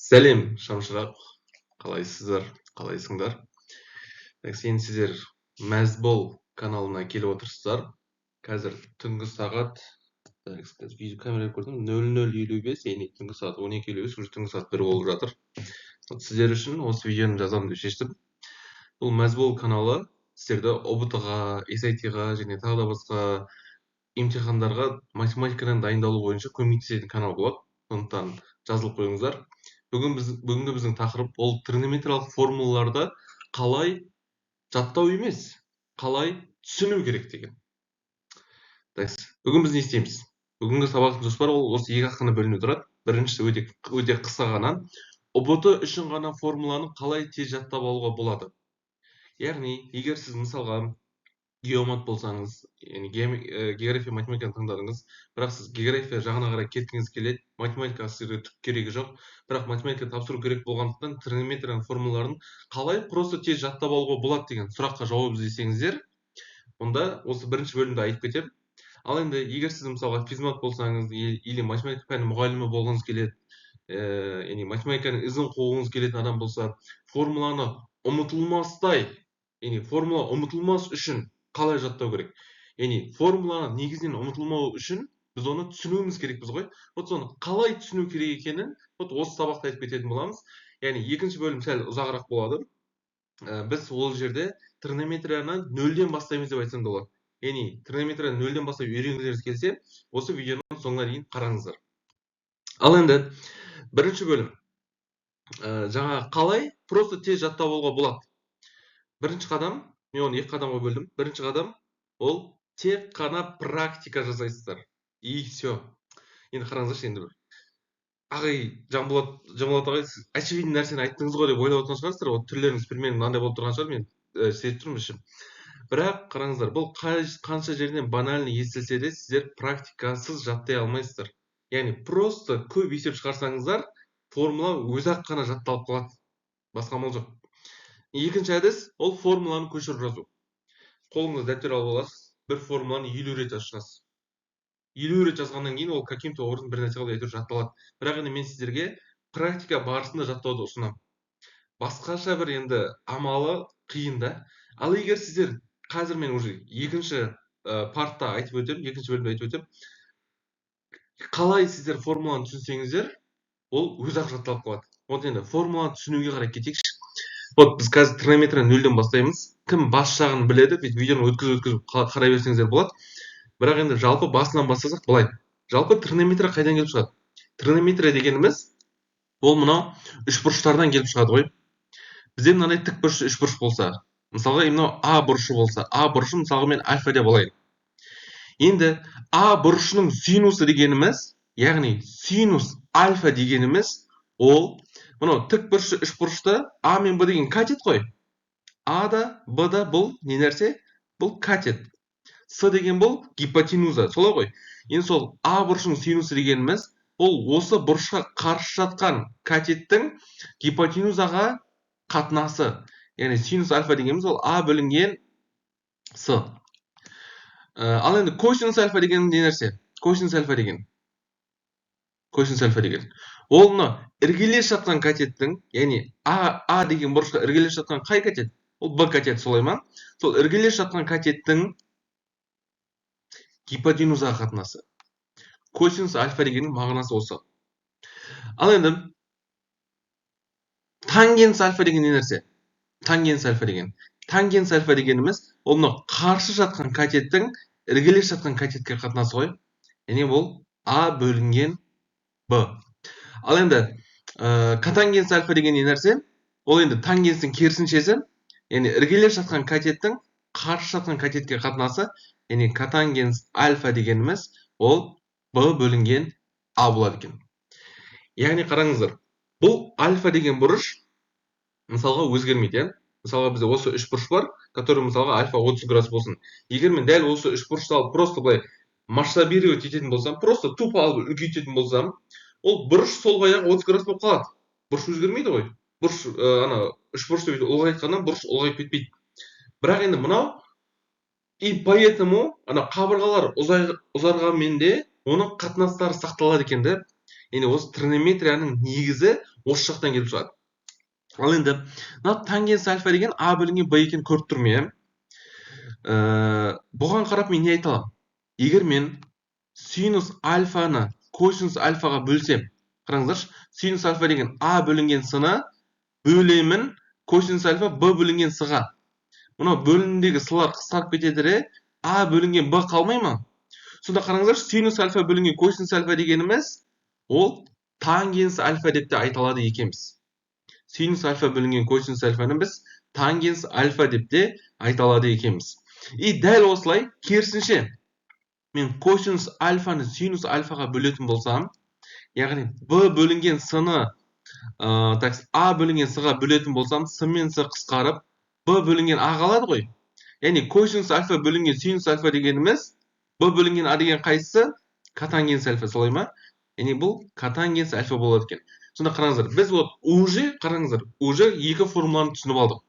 Сәлем, шамшырақ. Қалайсыздар? Қалайсыңдар? Енді сіздер Мәзбол каналына келіп отырсыздар. Қазір түнгі сағат, видео камераға көрдім, 00:55, яғни түнгі сағат 12:55, уже түнгі сағат 1 болып жатыр. Сіздер үшін осы видеоны жазамын деп шештім. Бұл Мәзбол каналы сіздерді ОБТ-ға, SAT-ға және тағы да басқа имтихандарға математикадан дайындалу бойынша көмектесетін канал болады. Сондықтан жазылып қойыңыздар. Бүгінгі біздің тақырып ол тригонометриялық формулаларды қалай жаттау емес, қалай түсіну керек деген. Бүгін біз не істейміз? Бүгінгі сабақтың жоспары ол осы екі ақыны бөлініп тұрады. Біріншісі өте қысқа ғана ұбт үшін ғана формуланы қалай тез жаттап алуға болады. Яғни, егер сіз мысалға геомат болсаңыз, яғни география математиканы таңдадыңыз, бірақ сіз география жағына қарай кеткіңіз келеді, математика сізге түк керегі жоқ, бірақ математика тапсыру керек болғандықтан тригонометрияның формулаларын қалай просто тез жаттап алуға болады деген сұраққа жауап іздесеңіздер, онда осы бірінші бөлімді айтып кетемін. Ал енді егер сіз мысалға физмат болсаңыз, или математика пәні мұғалімі болғыңыз келеді, яғни математиканың ізін қуғыңыз келетін адам болса, формуланы ұмытылмастай, яғни формула ұмытылмас үшін қалай жаттау керек? Яғни формуланы негізінен ұмытылмау үшін біз оны түсінуіміз керекпіз ғой. Соны қалай түсіну керек екенін осы сабақта айтып кететін боламыз. Яғни екінші бөлім сәл ұзағырақ болады. Біз ол жерде тригонометрияны нөлден бастаймыз деп айтсам болады. Яғни тригонометрияны нөлден бастап үйренгіңіз келсе, осы видеоның соңына дейін қараңыздар. Ал енді бірінші бөлім. Жаңа қалай просто тез жаттап алуға болады. Бірінші қадам, мен оны екі қадамға бөлдім. Бірінші қадам ол тек қана практика жасайсыздар. И все. Енді қараңыздаршы, енді бір ағай, Жанболат ағай, сіз очевидный нәрсені айттыңыз ғой деп ойлап отырған шығарсыздар. Ол түрлеріңіз примерно мынандай болып тұрған шығар, мен сезіп тұрмын ішім. Бірақ қараңыздар, бұл қанша жерден банальный естілсе де, сіздер практикасыз жаттай алмайсыздар. Яғни просто көп есеп шығарсаңыздар, формула өзі-ақ қана жатталып қалады. Басқа амал жоқ. Екінші әдіс ол формуланы көшіріп жазу. Қолыңызға дәптер алып аласыз, бір формуланы 50 рет жазып шығасыз. 50 рет жазғаннан кейін ол каким-то образом бір нәрсе қылып әйтеуір жатталады. Бірақ енді мен сіздерге практика барысында жаттауды ұсынамын. Басқаша бір енді амалы қиын да. Ал егер сіздер қазір мен уже екінші партта айтып өтем, екінші бөлімде айтып өтем. Қалай сіздер формуланы түсінсеңіздер, ол өзі-ақ жатталып қалады. Вот енді формуланы түсінуге қарай кетейікші. Вот біз қазір тригонометрияны нөлден бастаймыз. Кім бас жағын біледі, видеоны өткізіп қарай берсеңіздер болады. Бірақ енді жалпы басынан бастасақ былай. Жалпы тригонометрия қайдан келіп шығады? Тригонометрия дегеніміз ол мынау үшбұрыштардан келіп шығады ғой. Бізде мынандай тік бұрыш, үшбұрыш болса, мысалға мынау А бұрышы болса, А бұрышын мысалға мен альфа деп алайын. Енді А бұрышының синусы дегеніміз, яғни синус альфа дегеніміз ол мынау тік бұрышы үшбұрышты А мен Б деген катет қой. А да, Б да бұл не нәрсе? Бұл катет. С деген бұл гипотенуза, солай ғой. Енді сол А бұрышының синусы дегеніміз ол осы бұрышқа қарсы жатқан катеттің гипотенузаға қатынасы. Яғни синус альфа дегеніміз ол А бөлінген С. Ал енді косинус альфа деген не нәрсе? Косинус альфа деген. Ол мына іргелес жатқан катеттің, яғни А деген бұрышқа іргелес жатқан қай катет? Ол Б катет, солай ма? Сол іргелес жатқан катеттің гипотенузаға қатынасы. Косинус альфа дегеннің мағынасы осы. Ал енді тангенс альфа деген не нәрсе? Тангенс альфа деген. Тангенс альфа дегеніміз ол мына қарсы жатқан катеттің іргелес жатқан катетке қатынасы ғой. Яғни ол А бөлінген Б. Ал енді котангенс альфа деген не нәрсе? Ол енді тангенстің керісіншесі, яғни іргелес жатқан катеттің қарсы жатқан катетке қатынасы, яғни котангенс альфа дегеніміз ол Б бөлінген А болады екен. Яғни қараңыздар, бұл альфа деген бұрыш мысалға өзгермейді. Мысалға бізде осы үш бұрыш бар, который мысалға альфа 30 градус болсын. Егер мен дәл осы үш бұрышты алып просто былай масштабировать ететін болсам, просто тупо алып үлкейтетін болсам, ол бұрыш сол баяғы 30 градус болып қалады. Бұрыш өзгермейді ғой. Бұрыш үш бұрышты ұлғайтқаннан бұрыш ұлғайып кетпейді. Бірақ енді мынау и поэтому қабырғалар ұзарғанмен де оның қатынастары сақталады екен де. Енді осы тригонометрияның негізі Осы жақтан келіп шығады. Ал енді мына тангенс альфа деген а бөлінген б екенін көріп тұрмын, бұған қарап мен не айта аламын? Егер мен синус альфаны косинус альфаға бөлсем, қараңыздаршы, синус альфа деген а бөлінген с-ны бөлемін косинус альфа б бөлінген с-ға. Мына бөлімдегі с-лар қысқарып кетеді, а бөлінген б қалмай ма? Сонда қараңыздаршы, синус альфа бөлінген косинус альфа дегеніміз ол тангенс альфа деп те айта алады екенбіз. Синус альфа бөлінген косинус альфаны біз тангенс альфа деп те айта алады екенбіз. И дәл осылай керісінше мен косинус альфаны синус альфаға бөлетін болсам, яғни б бөлінген с-ны а бөлінген с-ға бөлетін болсам, с мен с қысқарып, б бөлінген а қалады ғой. Яғни косинус альфа бөлінген синус альфа дегеніміз б бөлінген а деген қайсысы? Котангенс альфа, солай ма? Яғни бұл котангенс альфа болады екен. Сонда қараңыздар, біз уже екі формуланы түсініп алдық.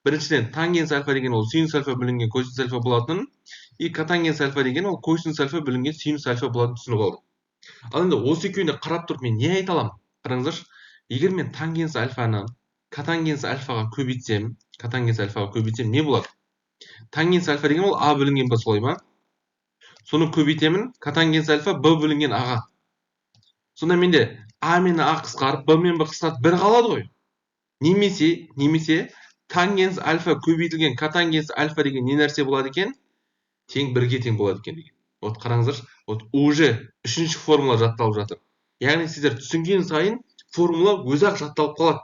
Біріншіден, тангенс альфа деген ол синус альфа бөлінген косинус альфа болатын, и котангенс альфа деген ол косинус альфа бөлінген синус альфа болатын түсініп алдық. Ал енді осы екеуіне қарап тұрып мен не айта аламын? Қараңыздаршы, егер мен тангенс альфаны котангенс альфаға көбейтсем, не болады? Тангенс альфа деген ол а бөлінген б, солай ма? Соны көбейтемін котангенс альфа б бөлінген аға. Сонда менде а мен а қысқарып, б мен б қысқарып бір қалады ғой. Немесе тангенс альфа көбейтілген котангенс альфа деген не нәрсе болады екен? Тең бірге тең болады екен деген. Вот қараңыздаршы, вот уже үшінші формула жатталып жатыр. Яғни сіздер түсінген сайын формула өзі-ақ жатталып қалады.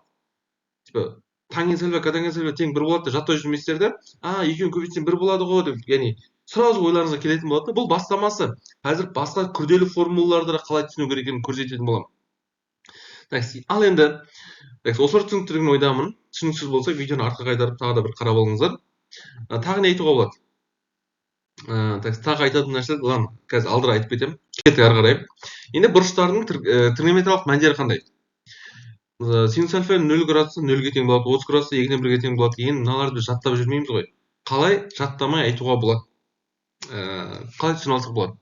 Типа тангенс альфа котангенс альфа тең бір болады деп жаттай жүрмейсіздер де, екеуін көбейтсем бір болады ғой деп, яғни сразу ойларыңызға келетін болады. Бұл бастамасы. Қазір басқа күрделі формулаларды да қалай түсіну керек екенін көрсететін боламын. Ал енді осы түсініктірген ойдамын. Түсініксіз болса, видеоны артқа қайтарып тағы да бір қарап алыңыздар. Тағы не айтуға болады? Тағы айтатын нәрсе, қазір алдыра айтып кетемін. Кеттік ары қарай. Енді бұрыштардың тригонометриялық мәндері қандай? Синус альфа 0 градусы 0-ге тең болады, 30 градусы 2-1-ге тең болады. Енді мыналарды жаттап жүрмейміз ғой. Қалай жаттамай айтуға болады? Қалай түсіне алсақ болады?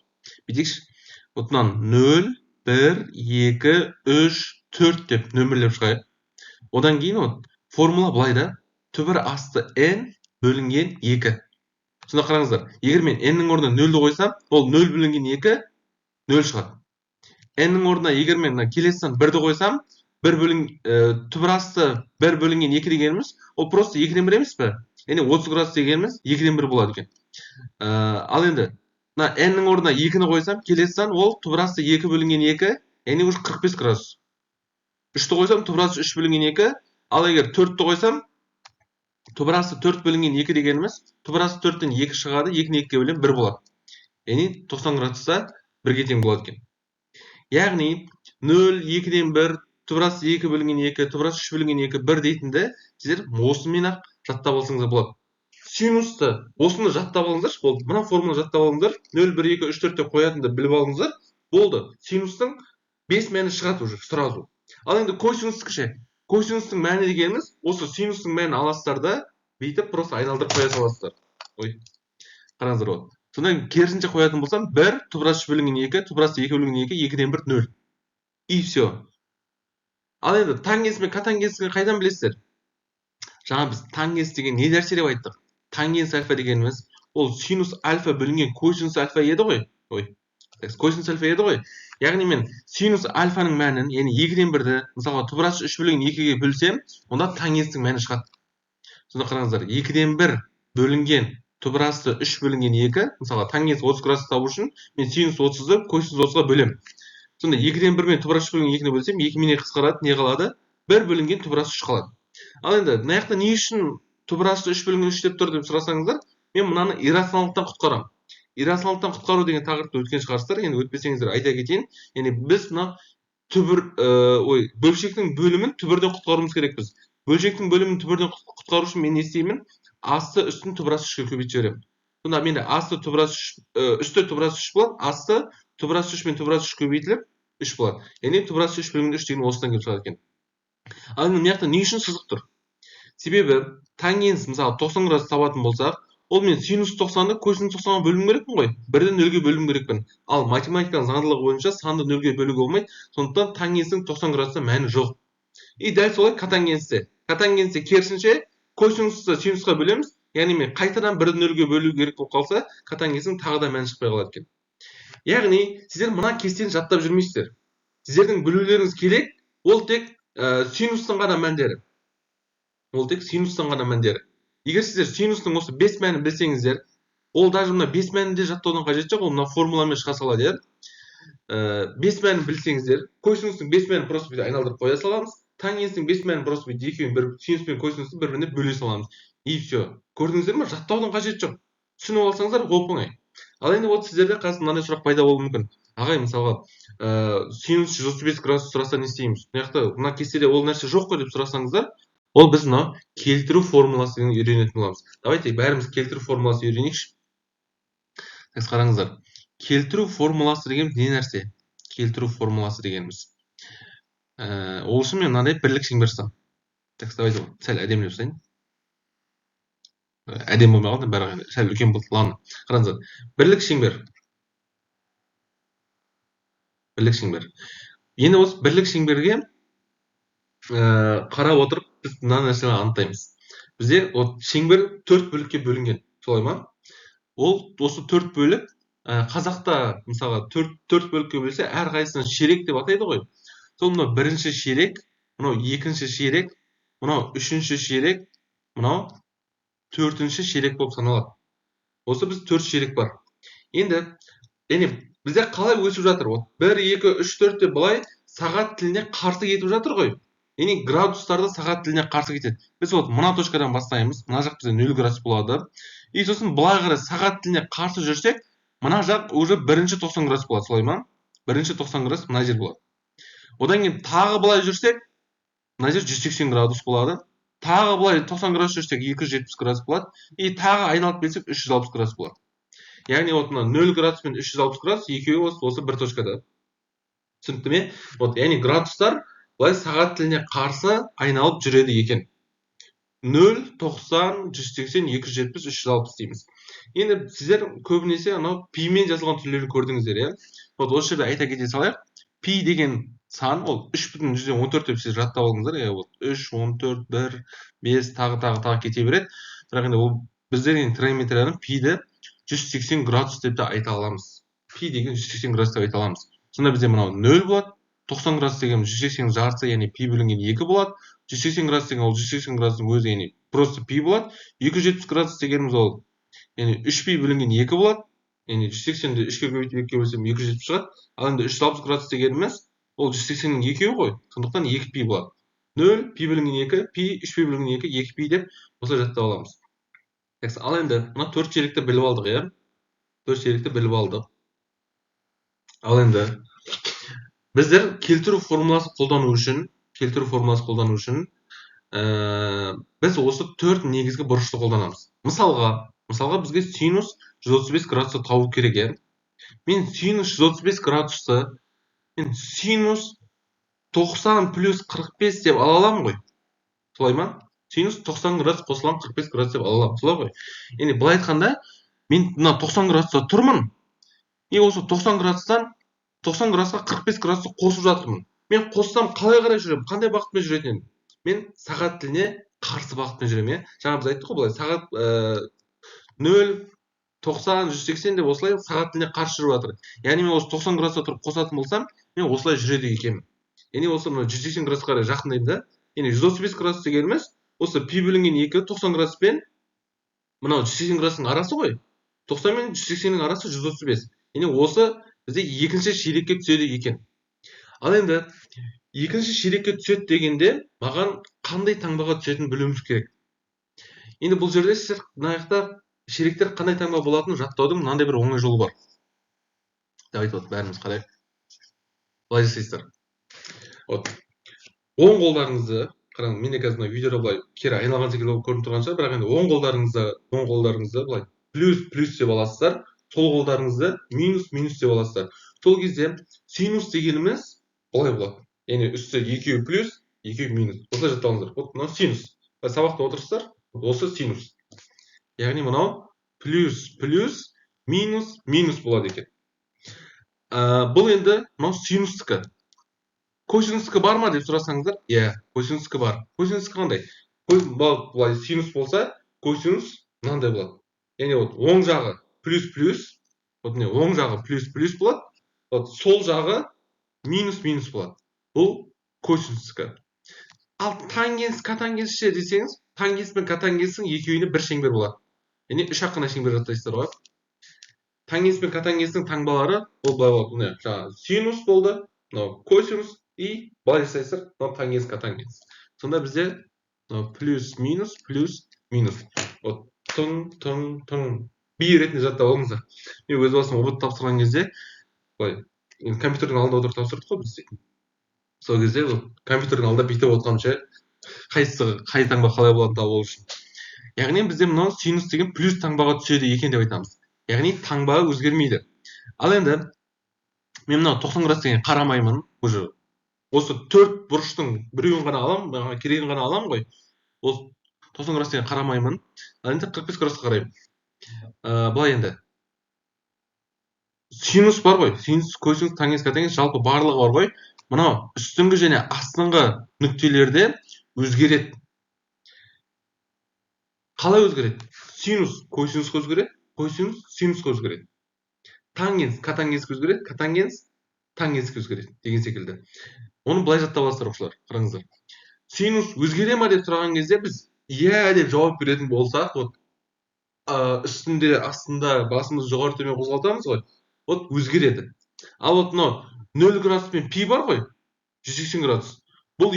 Бүйтейікші. Отынан 0, 1, 2, 3, 4 деп нөмірлеп шығайық. Одан кейін формула былай да, түбір асты n бөлінген 2. Сонда қараңыздар, егер мен n-нің орнына 0-ді қойсам, ол 0 бөлінген 2 0 шығады. n-нің орнына егер мен келесіден 1-ді қойсам, түбір асты 1 бөлінген 2 дегеніміз, ол просто 2-ден 1 емес пе? Яғни 30 градус дегеніміз 2-ден 1 болады екен. Ал енді n-нің орнына 2-ні қойсам, келесіден ол түбір асты 2 бөлінген 2, яғни уже 45 градус. 3-ті қойсам, түбір асты 3 бөлінген 2, ал егер 4-ті қойсам, түбір асты 4 бөлінген 2 дегеніміз, түбір асты 4-тен 2 шығады, 2-ні 2-ге бөлем 1 болады. Яғни 90 градуста 1-ге тең болады екен. Яғни 0, 2-ден 1, түбір асты 2 бөлінген 2, түбір асты 3 бөлінген 2, 1 дейтінді сіздер осымен-ақ жаттап алсаңыздар болады. Синусты осыны жаттап алыңыздар, мына формуланы жаттап алыңыздар, 0, 1, 2, 3, 4 деп қоятынды біліп алыңыздар, болды. Синустың 5 мәні шығады уже сразу. Ал енді косинустың мәні дегеніміз, осы синустың мәнін аласыздар да, бүйтіп просто айналдырып қоя саласыздар. Қараңыздар ол. Сонда керісінше қоятын болсам, 1, түбір асты 3 бөлінген 2, түбір асты 2 бөлінген 2, 2-ден 1, 0. И все. Ал енді тангенс мен котангенсті қайдан білесіздер? Жаңа біз тангенс деген не нәрсе деп айттық? Тангенс альфа дегеніміз, ол синус альфа бөлінген косинус альфа еді ғой. Косинус альфа еді ғой. Яғни мен синус альфаның мәнін, яғни 2-ден 1-ді, мысалға түбір асты 3 бөлінген 2-ге бөлсем, онда тангенстің мәні шығады. Сонда қараңыздар, 2-ден 1 бөлінген түбір асты 3 бөлінген 2, мысалға тангенс 30 градус табу үшін, мен синус 30-ды косинус 30-ға бөлем. Сонда 2-ден 1 мен түбір асты 3 бөлінген 2-ні бөлсем, 2 мен 2 қысқарады, не қалады? 1 бөлінген түбір асты 3 қалады. Ал енді, мына жақта не үшін түбір асты 3 бөлінген 3 деп тұр деп сұрасаңыздар, мен мынаны иррационалдықтан құтқарамын. Иррационалдықтан құтқару деген тақырыпты өткен шығарсыздар, енді өтпесеңіздер айта кетейін. Яғни біз мына бөлшектің бөлімін түбірден құтқаруымыз керекпіз. Бөлшектің бөлімін түбірден құтқару үшін мен не істеймін? Асты үстін түбір асты 3-ге көбейтіп жіберемін. Сонда менде асты түбір асты үсті түбір асты 3 болады, асты түбір асты 3 мен түбір асты 3 көбейтіліп 3 болады. Яғни түбір асты 3 бөлінген 3 деген осыдан келіп шығады екен. Ал енді мына жақта не үшін сызық тұр? Себебі тангенс мысалы 90 градус табатын болсақ, ол мен синус 90-ды косинус 90-ға бөлім керекпін ғой. 1-ден 0-ге бөлім керекпін. Ал математиканың заңдылығы бойынша санды 0-ге бөлуге болмайды. Сондықтан тангенстің 90 градуста мәні жоқ. И дәл солай котангенсте. Котангенсте керісінше косинусты синусқа бөлеміз. Яғни мен қайтадан 1-0-ге бөлу керек болып қалса, котангенстің тағы да мәні шықпай қалады екен. Яғни сіздер мына кестені жаттап жүрмейсіздер. Сіздердің білулеріңіз керек, ол тек синустың ғана мәндері. Ол тек синустың ғана мәндері. Егер сіздер синустың осы 5 мәнін білсеңіздер, ол даже мына 5 мәнінде жаттаудың қажеті жоқ, ол мына формуламен шыға салады, иә. 5 мәнін білсеңіздер, косинустың 5 мәнін просто бүйтіп айналдырып қоя саламыз. Тангенстің 5 мәнін просто бүйтіп екеуін синус пен косинусты бір-біріне бөле саламыз. И все. Көрдіңіздер ме? Жаттаудың қажеті жоқ. Түсініп алсаңыздар оп-оңай. Ал енді вот сіздерде қазір мынандай сұрақ пайда болуы мүмкін. Ағай, мысалға, синус 135 градус сұраса не істейміз? Мына кестеде ол нәрсе жоқ қой деп сұрасаңыздар, ол біз мынау келтіру формуласын үйренетін боламыз. Давайте бәріміз келтіру формуласын үйренейікші. Қараңыздар. Келтіру формуласы дегеніміз не нәрсе? Келтіру формуласы дегеніміз. Ол үшін мен мынандай бірлік шеңбер жасам. Давайте сәл әдемілеп жасайын. Әдем болмаған, бәрі сәл үлкен болды. Ладно. Қараңыздар. Бірлік шеңбер. Бірлік шеңбер. Енді осы бірлік шеңберге қарап отырып біз мына нәрсені анықтаймыз. Бізде шеңбер 4 бөлікке бөлінген, солай ма? Ол осы 4 бөлік қазақта мысалға 4 бөлікке бөлсе, әр қайсысын ширек деп атайды ғой. Сол мынау бірінші ширек, мынау екінші ширек, мынау үшінші ширек, мынау төртінші ширек болып саналады. Осы біз 4 ширек бар. Енді бізде қалай өсіп жатыр? 1, 2, 3, 4 деп былай сағат тіліне қарсы кетіп жатыр ғой. Яғни градустарды сағат тіліне қарсы кетеді. Біз мына точкадан бастаймыз. Мына жақ бізде 0 градус болады. И сосын былай қарай сағат тіліне қарсы жүрсек, мына жақ уже бірінші 90 градус болады, солай ма? Бірінші 90 градус мына жер болады. Одан кейін тағы былай жүрсек, мына жер 180 градус болады. Тағы былай 90 градус жүрсек 270 градус болады. И тағы айналып келсек 360 градус болады. Яғни 0 градус пен 360 градус екеуі осы бір точкада. Түсінікті ме? Яғни градустар былай сағат тіліне қарсы айналып жүреді екен. 0, 90, 180, 270, 360 дейміз. Енді сіздер көбінесе пимен жазылған түрлерін көрдіңіздер, иә? Осы жерде айта кете салайық. Пи деген сан, ол 3,14 деп сіздер жаттап алыңыздар, иә? 3, 14, 1, 5, тағы кете береді. Бірақ енді ол біздер тригонометрияның пиді 180 градус деп те айта аламыз. Пи деген 180 градус деп айта аламыз. Сонда бізде мынау 0 болады. 90 градус деген 180 жарты, яғни пи бөлінген 2 болады. 180 градус деген ол 180 градустың өзі, яғни просто пи болады. 270 градус дегеніміз ол, яғни 3 пи бөлінген 2 болады. Яғни 180-ді 3-ке көбейтіп 2-ге бөлсем 270 шығады. Ал енді 360 градус дегеніміз ол 180-нің 2-еу ғой. Сондықтан 2 пи болады. 0 пи бөлінген 2, пи 3 пи бөлінген 2, 2 пи деп осылай жаттап аламыз. Ал енді мына 4 ширекті біліп алдық, иә? 4 ширекті біліп алдық. Ал енді біздер келтіру формуласын қолдану үшін, біз осы 4 негізгі бұрышты қолданамыз. Мысалға бізге синус 135 градусты табу керек, иә? Мен синус 135 градусты, синус 90 плюс 45 деп ала аламын ғой. Солай ма? Синус 90 градус қосылған 45 градус деп ала аламын, солай ғой. Енді былай айтқанда, мен мына 90 градуста тұрмын. И осы 90 градустан 90 градусқа 45 градусты қосып жатырмын. Мен қоссам қалай қарай жүремін? Қандай бағытпен жүретін? Мен сағат тіліне қарсы бағытпен жүремін, иә? Жаңа біз айттық қой, былай сағат 0, 90, 180 деп осылай сағат тіліне қарсы жүріп жатыр. Яғни мен осы 90 градуста тұрып қосатын болсам, мен осылай жүреді екенмін. Яғни осы 180 градусқа қарай жақындаймын да. Яғни 135 градус дегеніміз осы пи бөлінген 2 90 градус пен мынау 180 градустың арасы ғой. 90 мен 180-нің арасы 135. Яғни осы бізде екінші ширекке түседі екен. Ал енді екінші ширекке түседі дегенде маған қандай таңбаға түсетінін білуіміз керек. Енді бұл жерде сіздер мына жақта ширектер қандай таңба болатынын жаттаудың мынандай бір оңай жолы бар. Давайте бәріміз қарайық. Былай жасайсыздар. Оң қолдарыңызды, қараңыз, менде қазір мына видеода былай кері айналған секілді болып көрініп тұрған шығар, бірақ енді оң қолдарыңызды былай плюс деп аласыздар, сол қолдарыңызды минус деп аласыздар. Сол кезде синус дегеніміз былай болады. Яғни үсті 2 плюс, 2 минус. Осылай жаттауыңыздар. Мынау синус. Сабақта отырсыздар, осы синус. Яғни мынау плюс, минус болады екен. Бұл енді мынау синустікі. косинус'кі бар ма деп сұрасаңыздар, иә, косинус'кі бар. Косинус'кі қандай? Былай синус болса, косинус мынандай болады. Яғни оң жағы плюс, міне оң жағы плюс болады, сол жағы минус болады. Бұл косинус'кі. Ал тангенс, котангенс ше десеңіз, тангенс пен котангенстің екеуіне бір шеңбер болады. Яғни үш аққана шеңбер жаттайсыздар ғой. Тангенс пен котангенстің таңбалары ол былай болады. Жаңағы синус болды, мынау косинус и былай жасайсыздар, мынау тангенс, котангенс. Сонда бізде плюс минус. Вот тың би ретінде жаттап алыңыздар. Мен өз басым ұбт тапсырған кезде, былай компьютердің алдында отырып тапсырдық қой біз. Сол кезде компьютердің алдында бүйтіп отырғанша қай таңба қалай болатынын табу үшін. Яғни бізде мынау синус деген плюс таңбаға түседі екен деп айтамыз. Яғни таңба өзгермейді. Ал енді мен мынау 90 градус деген қарамаймын. Уже осы төрт бұрыштың біреуін ғана аламын, маған керегін ғана аламын ғой. Ол 90 градус деген қарамаймын. Ал енді 45 градусқа қараймын. Былай енді синус бар ғой. Синус, косинус, тангенс, котангенс жалпы барлығы бар ғой. Мынау үстіңгі және астыңғы нүктелерде өзгереді. Қалай өзгереді? Синус косинусқа өзгереді, косинус синусқа өзгереді. Тангенс котангенске өзгереді, котангенс тангенске өзгереді деген секілді. Оны былай жаттап аласыздар оқушылар, қараңыздар. Синус өзгере ма деп сұраған кезде біз иә деп жауап беретін болсақ, үстінде, астында басымызды жоғары төмен қозғалтамыз ғой. Өзгереді. Ал мынау 0 градус пен пи бар ғой, 180 градус. Бұл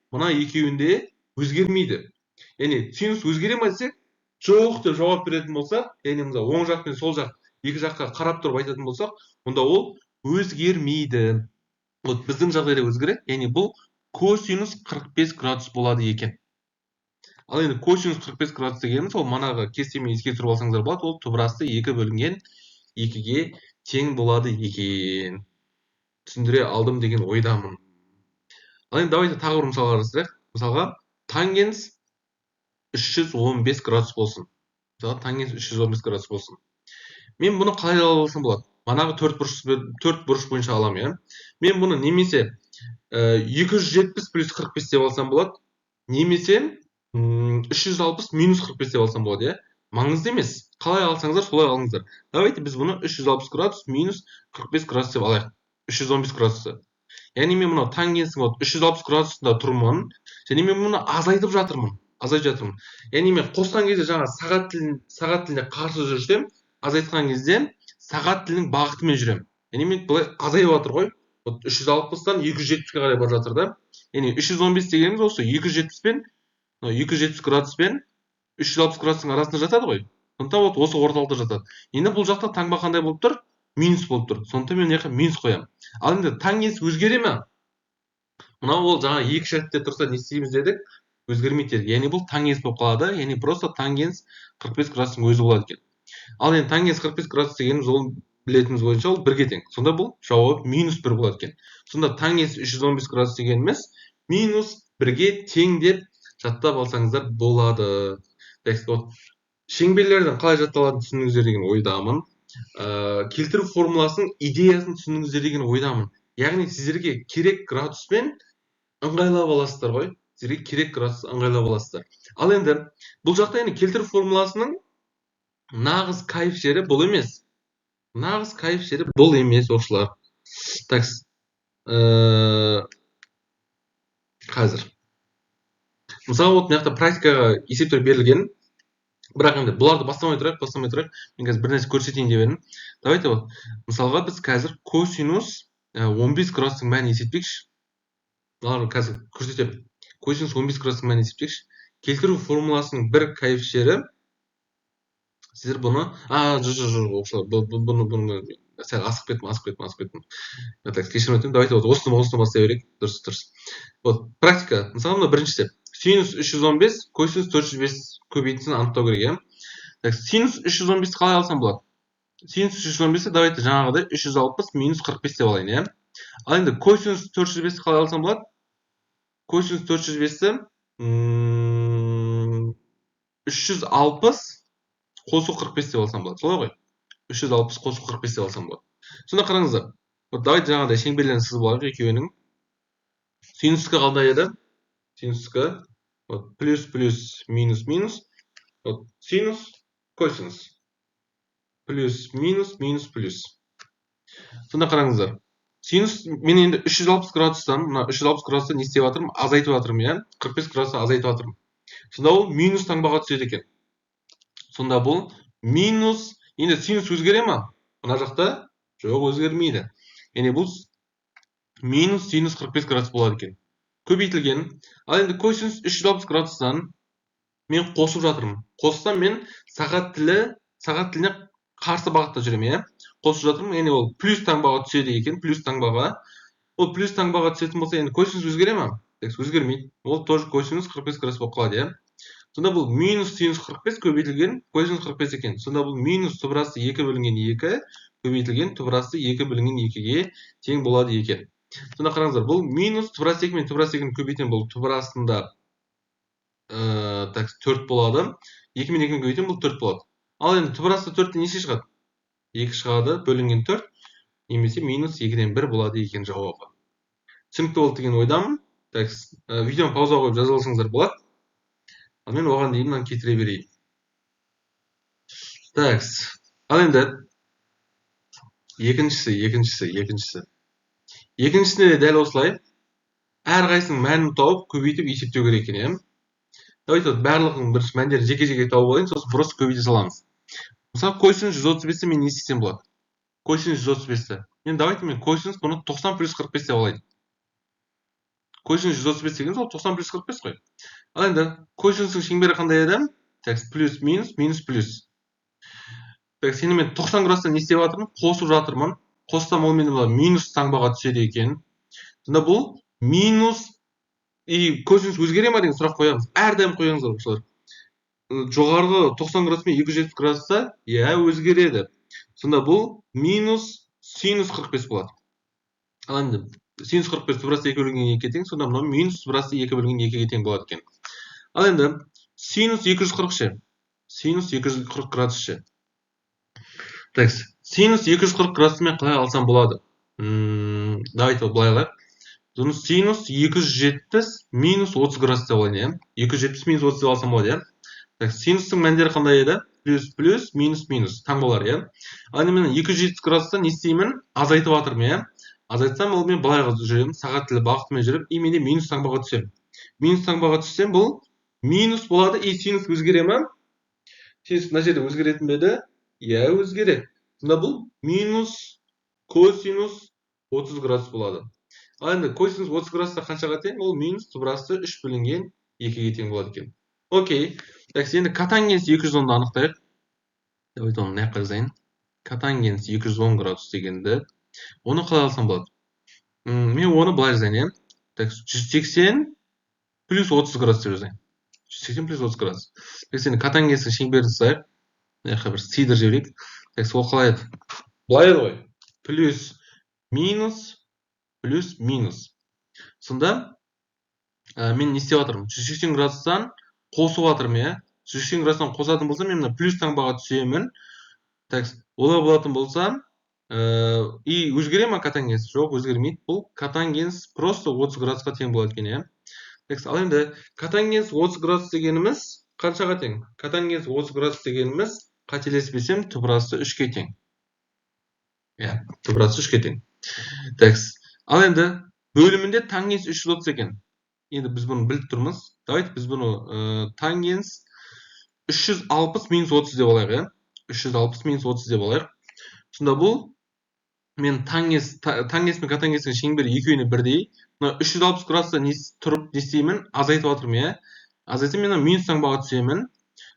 мына екеуінде өзгермейді. Яғни синус өзгере ма десек, жоқ деп жауап беретін болсақ, яғни оң жақ пен сол жақ екі жаққа қарап тұрып айтатын болсақ, онда ол өзгермейді. Біздің жағдайда өзгереді. Яғни бұл косинус 45 градус болады екен. Ал енді косинус 45 градус дегеніміз ол манағы кестемен еске түсіріп алсаңыздар болады, ол түбірасты 2 бөлінген 2-ге тең болады екен. Түсіндіре алдым деген ойдамын. Ал енді давайте тағы бір мысалға қарастырайық. Мысалға тангенс 315 градус болсын. Мысалға тангенс 315 градус болсын. Мен бұны қалай алсам болады? Манағы төрт бұрыш бойынша аламын, иә. Мен бұны немесе 270 плюс 45 деп алсам болады, немесе 360 минус 45 деп алсам болады, иә. Маңызды емес. Қалай алсаңыздар, солай алыңыздар. Давайте біз бұны 360 градус минус 45 градус деп алайық. 315 градусты. Яғни мен мұны тангенстің 360 градусында тұрмын, және мен мұны азайтып жатырмын. Яғни мен қосқан кезде жаңа сағат тіліне қарсы жүрсем, азайтқан кезде сағат тілінің бағытымен жүрем. Яғни мен бұлай азайып жатыр ғой. 360-тан 270-ке қарай барып жатыр да. Яғни 315 дегеніміз осы 270 градус пен 360 градустың арасында жатады ғой. Сондықтан осы орталықта жатады. Енді бұл жақта таңба қандай болып тұр? Минус болып тұр. Сондықтан мен мына жаққа минус қоямын. Ал енді тангенс өзгере ме? Мынау ол жаңа екі шартта тұрса не істейміз дедік? Өзгермейді дедік. Яғни бұл тангенс болып қалады. Яғни просто тангенс 45 градустың өзі болады екен. Ал енді тангенс 45 градус дегеніміз ол білетіміз бойынша ол 1-ге тең. Сонда бұл жауабы минус 1 болады екен. Сонда тангенс 315 градус дегеніміз минус 1-ге тең деп жаттап алсаңыздар болады. Шеңберлердің қалай жатталатынын түсіндіңіздер деген ойдамын. Келтіру формуласының идеясын түсіндіңіздер деген ойдамын. Яғни сіздерге керек градуспен ыңғайлап аласыздар ғой. Ал енді бұл жақта енді келтіру формуласының нағыз кайф жері бұл емес. Оқушылар. Так. Қазір. Мысалы, мына жақта практикаға есептер берілген. Бірақ енді бұларды бастамай тұрайық. Мен қазір бір нәрсе көрсетейін деп едім. Давайте мысалға біз қазір косинус 15 градустың мәнін есептейікші. Қазір көрсетемін. Косинус 15 градустың мәнін есептейікші. Келтіру формуласының бір кайф жері. Сіздер бұны, бұны сәл асып кеттім. Кешірім өтінемін. Давайте осыны бастай берейік. Дұрыс. Практика. Мысалы, біріншісі. Синус 315, косинус 405 көбейтіндісін анықтау керек, иә. Синус 315 қалай алсам болады? Синус 315-ті давайте жаңағыдай 360 минус 45 деп алайын, иә. Ал енді косинус 405-ті қалай алсам болады? Косинус 405-ті 360 қосу 45 деп алсам болады. Солай ғой? 360 қосу 45 деп алсам болады. Сонда қараңыздар. Давайте жаңағыдай шеңберлерін сызып алайық екеуінің. Синуска қандай еді? Синуска вот плюс плюс минус минус вот синус косинус плюс минус минус плюс. Сонда қараңыздар. Синус мен енді 360 градустан, мына 360 градуста не істеп жатырмын? Азайтып жатырмын, иә? 45 градуста азайтып жатырмын. Сонда ол минус таңбаға түседі екен. Сонда бұл минус, енді синус өзгере ма? Мына жақта жоқ, өзгермейді. Яғни бұл минус синус 45 градус болады екен. Көбейтілген. Ал енді косинус 360 градустан мен қосып жатырмын. Қоссам мен сағат тіліне қарсы бағытта жүремін, иә? Қосып жатырмын. Яғни ол плюс таңбаға түседі екен, плюс таңбаға. Ол плюс таңбаға түсетін болса, енді косинус өзгере ма? Өзгермейді. Ол тоже косинус 45 градус болып қалады, иә? Сонда бұл минус синус 45 көбейтілген косинус 45 екен. Сонда бұл минус түбірасты 2 бөлінген 2 көбейтілген түбірасты 2 бөлінген 2-ге тең болады екен. Сонда қараңыздар, бұл минус түбірасты 2 мен түбірасты 2-ні көбейтен бұл түбірастында 4 болады. 2 мен 2-ні көбейтен бұл 4 болады. Ал енді түбірасты 4-тен неше шығады? 2 шығады, бөлінген 4, немесе минус 2-ден 1 болады екен жауабы. Түсінікті болды деген ойдамын. Видеоны пауза қойып жаза алсаңыздар болады. Ал мен оған дейін мынаны кетіре берейін. Ал енді екіншісіне де дәл осылай әрқайсының мәнін тауып көбейтіп есептеу керек екен, иә? Давайте барлығының бірінші мәндерін жеке-жеке тауып алайын, сосын просто көбейте саламыз. Мысалы, косинус 135-ті мен не істесем болады? Косинус 135-ті. Давайте мен косинус бұны 90 плюс 45 деп алайын. Косинус 135 деген сол 90 плюс 45 қой. Ал енді косинустың шеңбері қандай еді? Плюс минус минус плюс. Сені мен 90 градустан не істеп жатырмын? Қосып жатырмын. Қоссам ол менде минус таңбаға түседі екен. Сонда бұл минус и косинус өзгере ма деген сұрақ қоямыз. Әрдайым қойыңыздар осылар. Жоғарғы 90 градус пен 270 градуста өзгереді. Сонда бұл минус синус 45 болады. Ал енді синус 45 түбірасты 2 бөлінген 2-ге тең, сонда мынау минус түбірасты 2 бөлінген 2-ге тең болады екен. Ал енді синус 240 ше. Синус 240 градус ше. Синус 240 градусымен қалай алсам болады? Давайте былай алайық. Синус 270 минус 30 градус деп алайын, иә? 270 минус 30 деп алсам болады, иә? Синустың мәндері қандай еді? Плюс плюс минус минус таңбалар, иә? Ал енді мен 270 градустан не істеймін? Азайтып жатырмын, иә? Азайтсам ол мен былай жүремін, сағат тілі бағытымен жүріп, и менде минус таңбаға түсем. Минус таңбаға түссем, бұл минус болады, и синус өзгере ма? Синус мына жерде өзгеретін бе еді? Иә, өзгереді. Сонда бұл минус косинус 30 градус болады. Ал енді косинус 30 градуста қаншаға тең? Ол минус түбірасты 3 бөлінген 2-ге тең болады екен. Окей. Енді котангенс 210-ды анықтайық. Давайте оны мына жаққа жазайын. Котангенс 210 градус дегенді. Оны қалай алсам болады? Мен оны былай жазайын, иә? 180 плюс 30 градус деп жазайын. 180 плюс 30 градус. Енді котангенстің шеңберін жасайық. Мына жаққа бір сидыр жіберейік. Ол қалай еді? Былай еді ғой. Плюс минус плюс минус. Сонда мен не істеп жатырмын? 180 градустан қосып жатырмын, иә? 180 градустан қосатын болсам, мен плюс таңбаға түсемін. Олай болатын болса, и өзгере ма котангенс? Жоқ, өзгермейді. Бұл котангенс просто 30 градусқа тең болады екен, иә? Ал енді котангенс 30 градус дегеніміз қаншаға тең? Котангенс 30 градус дегеніміз қателеспесем, түбірасты 3-ке тең. Иә, түбірасты 3-ке тең. Ал енді бөлімінде тангенс 330 екен. Енді біз бұны біліп тұрмыз. Давайте біз бұны тангенс 360 минус 30 деп алайық, иә? 360 минус 30 деп алайық. Сонда бұл мен тангенс мен котангенстің шеңбері екеуіне бірдей. 360 градуста тұрып не істеймін? Азайтып жатырмын, иә? Азайтсам мен минус таңбаға түсемін.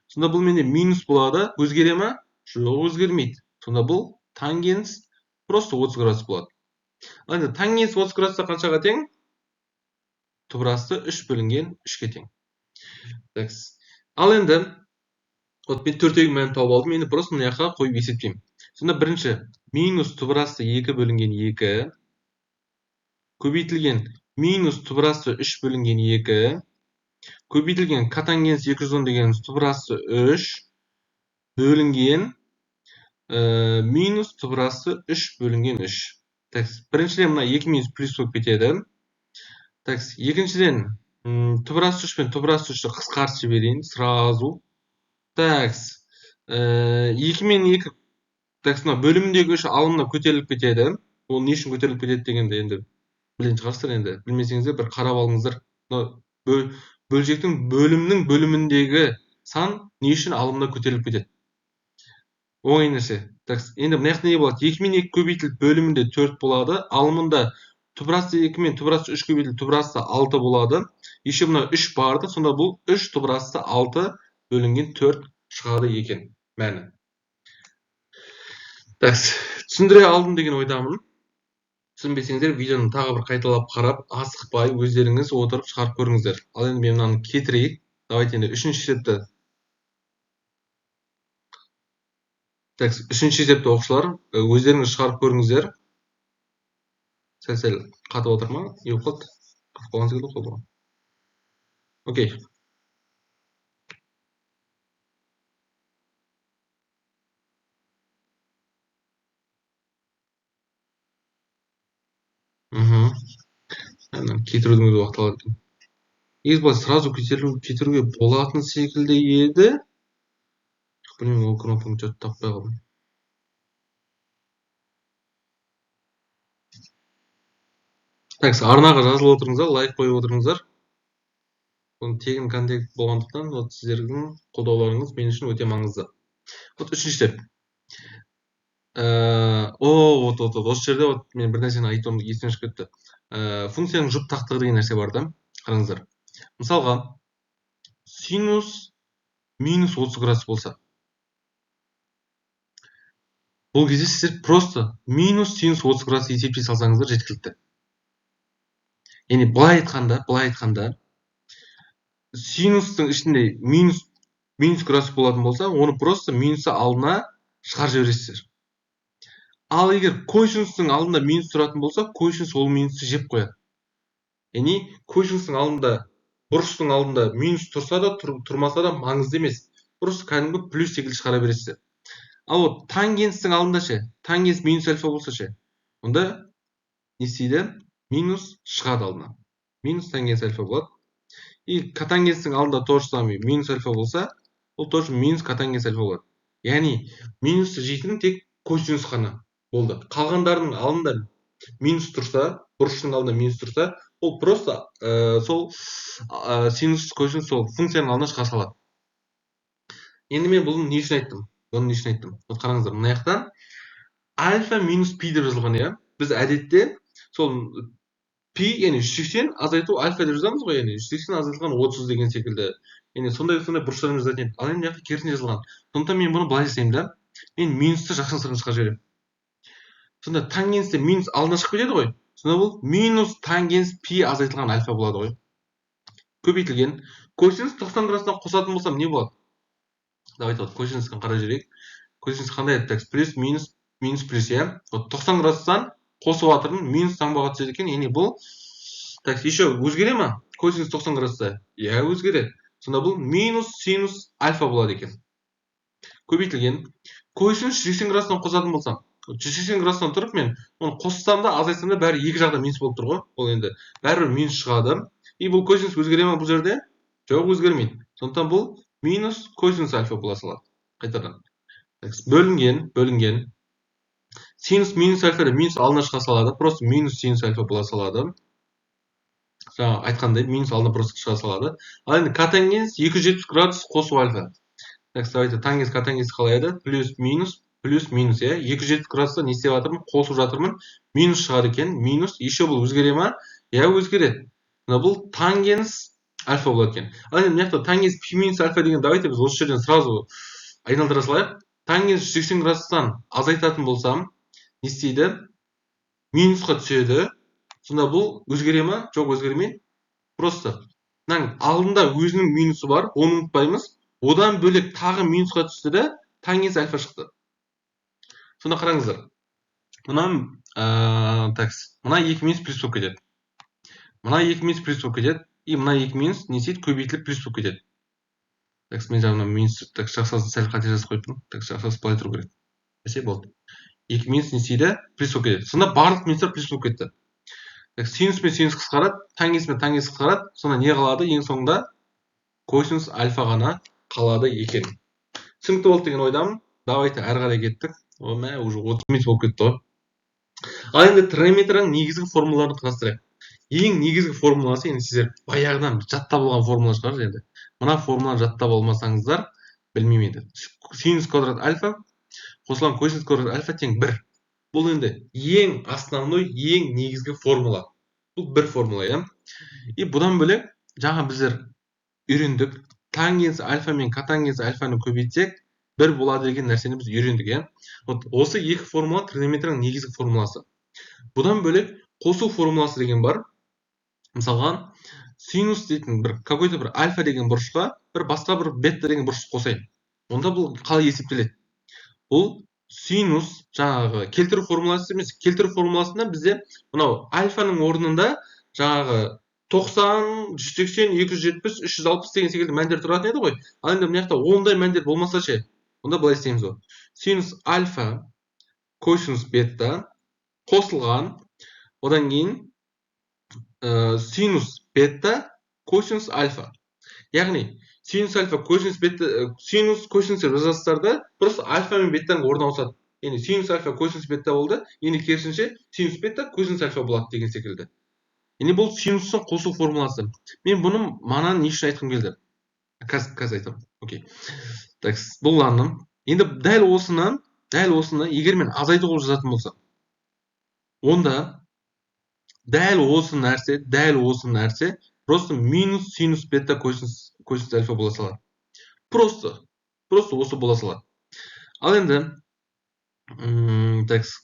Сонда бұл менде минус болады. Өзгере ма? Жоқ, өзгермейді. Сонда бұл тангенс просто 30 градус болады. Ал енді тангенс 30 градуста қаншаға тең? Түбірасты 3 бөлінген 3-ке тең. Ал енді мен төртеудің мәнін тауып алдым. Енді просто мына жаққа қойып есептеймін. Сонда бірінші минус түбірасты 2 бөлінген 2 көбейтілген минус түбірасты 3 бөлінген 2 көбейтілген котангенс 210 деген түбірасты 3 бөлінген минус түбірасты 3 бөлінген 3. Біріншіден мына 2 минус плюс болып кетеді. Так, екіншіден, түбірасы 3 пен түбірасы 3-ті қысқартып жіберейін сразу. Так, 2 мен 2, так, мына бөлімдегі 3 алымына көтеріліп кетеді. Ол не үшін көтеріліп кетеді дегенде енді білетін шығарсыздар, енді білмесеңіздер бір қарап алыңыздар. Бөлшектің бөлімнің бөліміндегі сан не үшін алымына көтеріліп кетеді? Оңай нәрсе. Так, енді мына жақта не болады? 2 мен 2 көбейтіліп бөлімінде 4 болады. Алымында түбірасы 2 мен түбірасы 3 көбейтіліп түбірасы 6 болады. Еще мына 3 барды, сонда бұл 3 түбірасы 6 бөлінген 4 шығады екен мәні. Так, түсіндіре алдым деген ойдамын. Түсінбесеңіздер, видеоны тағы бір қайталап қарап, асықпай өздеріңіз отырып шығарып көріңіздер. Ал енді мен мынаны кетірейік. Давайте енді үшінші есепті. Так, үшінші есепті оқушылар, өздеріңіз шығарып көріңіздер. Сәл қатып отыр ма? Yok қалды. Қатып қалған секілді қалды ғой. Окей. Кетірудің өзі уақыт алады екен. Негізі былай сразу кетіруге болатын секілді еді. Білмеймін, ол кнопканы что-то таппай қалдым. Так, арнаға жазылып отырыңыздар, лайк қойып отырыңыздар. Оның тегін контент болғандықтан, сіздердің қолдауларыңыз мен үшін өте маңызды. Үшінші степ. Осы жерде мен бір нәрсені айтуым есімнен шығып кетті. Функцияның жұп тақтығы деген нәрсе бар да. Қараңыздар. Мысалға, синус минус 30 градус болса, бұл кезде сіздер просто минус синус 30 градус есептей салсаңыздар жеткілікті. Яғни былай айтқанда, синустың ішінде минус градус болатын болса, оны просто минусы алдына шығарып жібересіздер. Ал егер косинустың алдында минус тұратын болса, косинус ол минусты жеп қояды. Яғни косинустың алдында, бұрыштың алдында минус тұрса да, тұрмаса да маңызды емес. Просто кәдімгі плюс секілді шығара бересіздер. Ал тангенстің алдында ше, тангенс минус альфа болса ше, онда не істейді? Минус шығады алдына. Минус тангенс альфа болады. И котангенстің алдында тоже самый минус альфа болса, ол тоже минус котангенс альфа болады. Яғни минусты жейтін тек косинус қана болды. Қалғандарының алдында минус тұрса, бұрыштың алдында минус тұрса, ол просто сол синус косинус сол функцияның алдына шыға салады. Енді мен бұны не үшін айттым? Қараңыздар, мына жақта альфа минус пи деп жазылған, иә. Біз әдетте сол пи, яғни 180 азайту альфа деп жазамыз ғой, яғни 180 азайтылған 30 деген секілді. Яғни сондай бұрыштармен жазатын еді. Ал енді мына жақта керісінше жазылған. Сондықтан мен бұны былай жасаймын да. Мен минусты жақын сырғын шығарып жіберемін. Сонда тангенсте минус алдына шығып кетеді ғой. Сонда бұл минус тангенс пи азайтылған альфа болады ғой. Көбейтілген. Косинус 90 градустан қосатын болсам не болады? Давайте косинустан қарай жүрейік. Косинус қандай еді? Плюс минус плюс, иә. 90 градустан қосып жатырмын, минус таңбаға түседі екен. Яғни бұл так, еще өзгере ма? Косинус 90 градуста. Иә, өзгереді. Сонда бұл минус синус альфа болады екен. Көбейтілген. Косинус 180 градустан қосатын болсам, 180 градустан тұрып мен оны қоссам да, азайтсам да бәрі екі жақта минус болып тұр ғой. Ол енді бәрібір минус шығады. И бұл косинус өзгере ма бұл жерде? Жоқ, өзгермейді. Сондықтан бұл минус косинус альфа бола салады. Қайтадан. Бөлінген. Синус минус альфа минус алдына шыға салады. Просто минус синус альфа бола салады. Жаңа айтқандай минус алдына просто шыға салады. Ал енді котангенс 270 градус қосу альфа. Так, давайте тангенс котангенс қалай еді? Плюс минус, иә. 270 градуста не істеп жатырмын? Қосып жатырмын. Минус шығады екен. Минус, еще бұл өзгере ма? Иә, өзгереді. Бұл тангенс альфа болады екен. Ал енді мына жақта тангенс пи минус альфа деген, давайте біз осы жерден сразу айналдыра салайық. Тангенс 180 градустан азайтатын болсам, не істейді? Минусқа түседі. Сонда бұл өзгере ма? Жоқ, өзгермейді. Просто алдында өзінің минусы бар, оны ұмытпаймыз. Одан бөлек тағы минусқа түсті де, тангенс альфа шықты. Сонда қараңыздар. Мына 2 минус плюс болып кетеді. Мына 2 минус плюс болып кетеді. И мына 2 минус не істейді? Көбейтіліп плюс болып кетеді. Так, мен жаңа минус жақсасын сәл қате жазып қойыппын. Так, жақсасы былай тұру керек. Әсе болды. 2 минус не істейді? Плюс болып кетеді. Сонда барлық минустар плюс болып кетті. Синус пен синус қысқарады, тангенс пен тангенс қысқарады. Сонда не қалады? Ең соңында косинус альфа ғана қалады екен. Түсінікті болды деген ойдамын. Давайте әрі қарай кеттік. Мә, уже 30 минут болып кетті ғой. Ал енді тригонометрияның негізгі формулаларын қарастырайық. Ең негізгі формуласы, енді сіздер баяғыдан жаттап алған формула шығар енді. Мына формуланы жаттап алмасаңыздар, білмеймін енді. Синус квадрат альфа қосылған косинус квадрат альфа тең 1. Бұл енді ең основной, ең негізгі формула. Бұл бір формула, иә. И бұдан бөлек, жаңа біздер үйрендік. Тангенс альфа мен котангенс альфаны көбейтсек, 1 болады деген нәрсені біз үйрендік, иә. Осы екі формула тригонометрияның негізгі формуласы. Бұдан бөлек қосу формуласы деген бар. Мысалға, синус дейтін какой-то бір альфа деген бұрышқа бір басқа бір бета деген бұрыш қосайын. Онда бұл қалай есептеледі? Бұл синус жаңағы келтіру формуласы емес. Келтіру формуласында бізде мынау альфаның орнында жаңағы 90, 180, 270, 360 деген секілді мәндер тұратын еді ғой. Ал енді мына жақта ондай мәндер болмаса ше, онда былай істейміз ғой. Синус альфа косинус бета қосылған, одан кейін синус бета косинус альфа. Яғни синус альфа косинус бета, синус косинус жазастарда просто альфа мен бетаның орнына ауысады. Енді синус альфа косинус бета болды, енді керісінше синус бета косинус альфа болады деген секілді. Енді бұл синустың қосу формуласы. Мен бұны манан не үшін айтқым келді? Қазір айтамын. Окей. Так, бұлландым. Енді дәл осыны, егер мен азайту қылып жазатын болсам, онда дәл осы нәрсе просто минус синус бета косинус альфа бола салады. Просто осы бола салады. Ал енді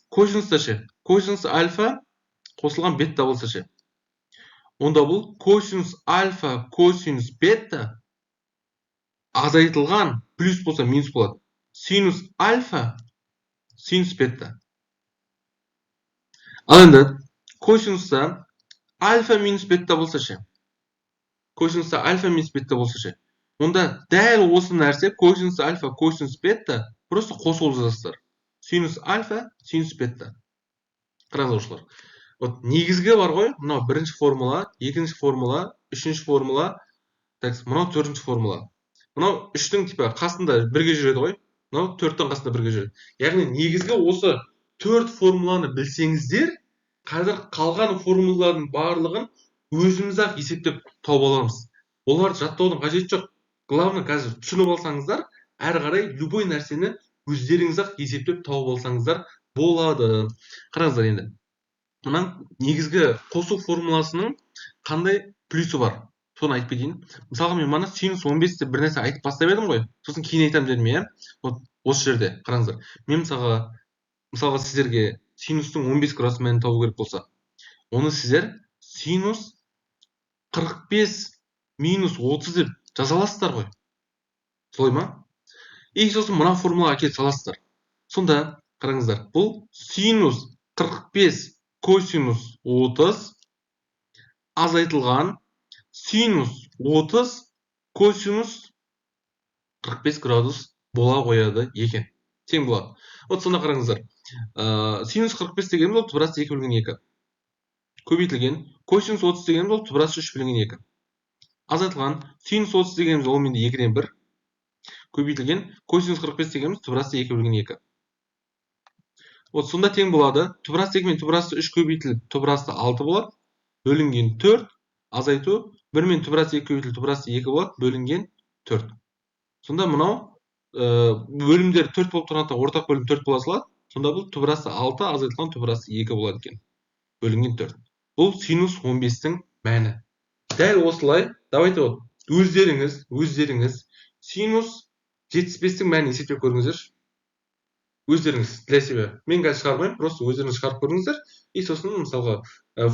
косинуста ше, косинус альфа қосылған бета болса ше, онда бұл косинус альфа косинус бета азайтылған плюс болса минус болады. Синус альфа синус бета. Ал енді косинуста альфа минус бета болса ше, онда дәл осы нәрсе косинус альфа косинус бета просто қосылып жазасыздар. Синус альфа синус бета. Қараңыздар. Вот негізгі бар ғой, мынау бірінші формула, екінші формула, үшінші формула, мынау төртінші формула. Мынау үштің типа қасында бірге жүреді ғой, мынау төрттің қасында бірге жүреді. Яғни негізгі осы төрт формуланы білсеңіздер, қазір қалған формулалардың барлығын өзіміз-ақ есептеп тауып аламыз. Оларды жаттаудың қажеті жоқ. Главное, қазір түсініп алсаңыздар, әрі қарай любой нәрсені өздеріңіз-ақ есептеп тауып алсаңыздар болады. Қараңыздар енді. Мына негізгі қосу формуласының қандай плюсы бар? Соны айтып кетейін. Мысалға мен мана синус 15-те бір нәрсе айтып бастап едім ғой. Сосын кейін айтамын дедім, иә? Осы жерде қараңыздар. Мен мысалға сіздерге синустың 15 градус мәнін табу керек болса, оны сіздер синус 45 минус 30 деп жаза аласыздар ғой. Солай ма? И сосын мына формулаға әкеліп саласыздар. Сонда қараңыздар, бұл синус 45 косинус 30 азайтылған синус 30 косинус 45 градус бола қояды екен. Тең болады. Вот сонда қараңыздар. Синус 45 дегеніміз ол түбірасы 2 бөлінген 2. Көбейтілген косинус 30 дегеніміз ол түбірасы 3 бөлінген 2. Азайтылған синус 30 дегеніміз ол менде 2-ден 1. Көбейтілген косинус 45 дегеніміз түбірасы 2 бөлінген 2. Вот сонда тең болады. Түбірасы 2 мен түбірасы 3 көбейтіліп түбірасы 6 болады. Бөлінген 4. Азайту 1 мен түбірасы 2 көбейтіліп түбірасы 2 болады. Бөлінген 4. Сонда мынау бөлімдер 4 болып тұрғанда ортақ бөлім 4 бола салады. Сонда бұл түбірасы 6, азайтылған түбірасы 2 болады екен. Бөлінген 4. Бұл синус 15-тің мәні. Дәл осылай, давайте вот өздеріңіз синус 75-тің мәнін есептеп көріңіздер. Өздеріңіз для себя. Мен қазір шығармаймын, просто өздеріңіз шығарып көріңіздер. И сосын мысалға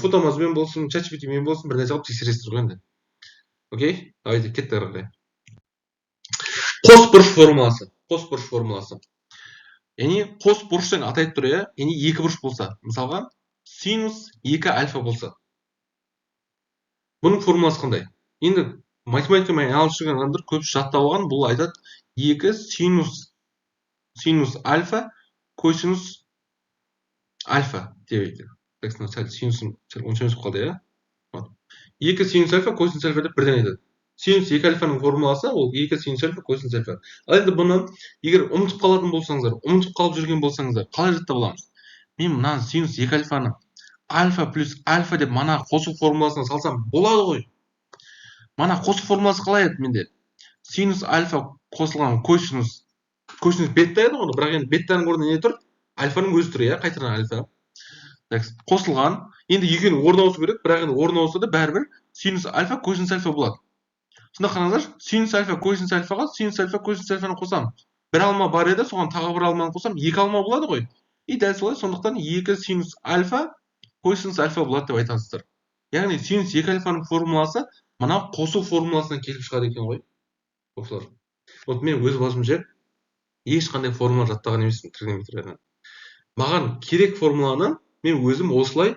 фотомазбен болсын, ChatGPT-мен болсын бір нәрсе алып тексересіздер ғой енді. Окей? Давайте кеттік ары қарай. Қос бұрыш формуласы. Яғни қос бұрыштың атайтып тұр, иә? Яғни екі бұрыш болса, мысалға синус 2 альфа болса. Бұның формуласы қандай? Енді математикамен айналысып жүрген адамдар көп жаттап алған, бұл айтады 2 синус альфа косинус альфа деп айтады. Так, сәл синусым сәл онша емес қалды, иә. 2 синус альфа косинус альфа деп бірден айтады. Синус 2 альфаның формуласы ол 2 синус альфа косинус альфа. Ал енді бұны егер ұмытып қалатын болсаңыздар, ұмытып қалып жүрген болсаңыздар, қалай жаттап аламыз? Мен мына синус 2 альфаны альфа плюс альфа деп мана қосу формуласына салсам болады ғой. Мана қосу формуласы қалай еді менде? Синус альфа қосылған косинус бета еді ғой, бірақ енді бетаның орнында не тұр? Альфаның өзі тұр, иә, қайтадан альфа. Так, қосылған. Енді екеуінің орны ауысу керек, бірақ енді орны ауысса да бәрібір синус альфа косинус альфа болады. Сонда қараңыздар, синус альфа косинус альфаға синус альфа косинус альфаны қосамын. Бір алма бар еді, соған тағы бір алманы қосам, 2 алма болады ғой. И дәл солай, сондықтан 2 синус альфа косинус альфа болады деп айтасыздар. Яғни синус 2 альфаның формуласы мына қосу формуласынан келіп шығады екен ғой. Оқушылар. Вот мен өз басымша ешқандай формула жаттаған емеспін тригонометриядан. Маған керек формуланы мен өзім осылай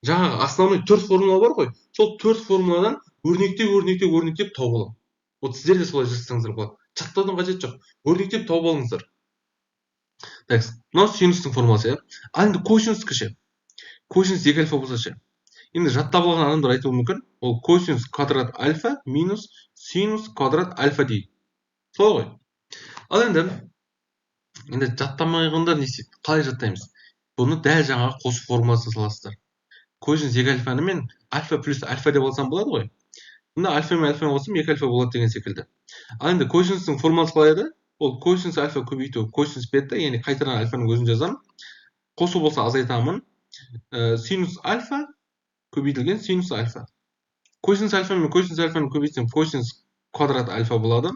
жаңағы основной 4 формула бар ғой. Сол 4 формуладан өрнектеп тауып аламын. Вот сіздер де солай жасасаңыздар болады. Жаттаудың қажеті жоқ. Өрнектеп тауып алыңыздар. Так, мынау синустың формуласы, иә. Ал енді косинус ше. Косинус 2 альфа болса ше. Енді жаттап алған адамдар айтуы мүмкін, ол косинус квадрат альфа минус синус квадрат альфа дейді. Солай ғой. Ал енді жаттамағандар не істейді? Қалай жаттаймыз? Бұны дәл жаңағы қосу формуласына саласыздар. Косинус 2 альфаны мен альфа плюс альфа деп алсам болады ғой. Мында альфа мен альфаны қоссам 2 альфа болады деген секілді. Ал енді косинустың формуласы қалай еді? Ол косинус альфа көбейту косинус бета, яғни қайтадан альфаның өзін жазамын. Қосу болса азайтамын. Синус альфа көбейтілген синус альфа. Косинус альфа мен косинус альфаны көбейтсем косинус квадрат альфа болады.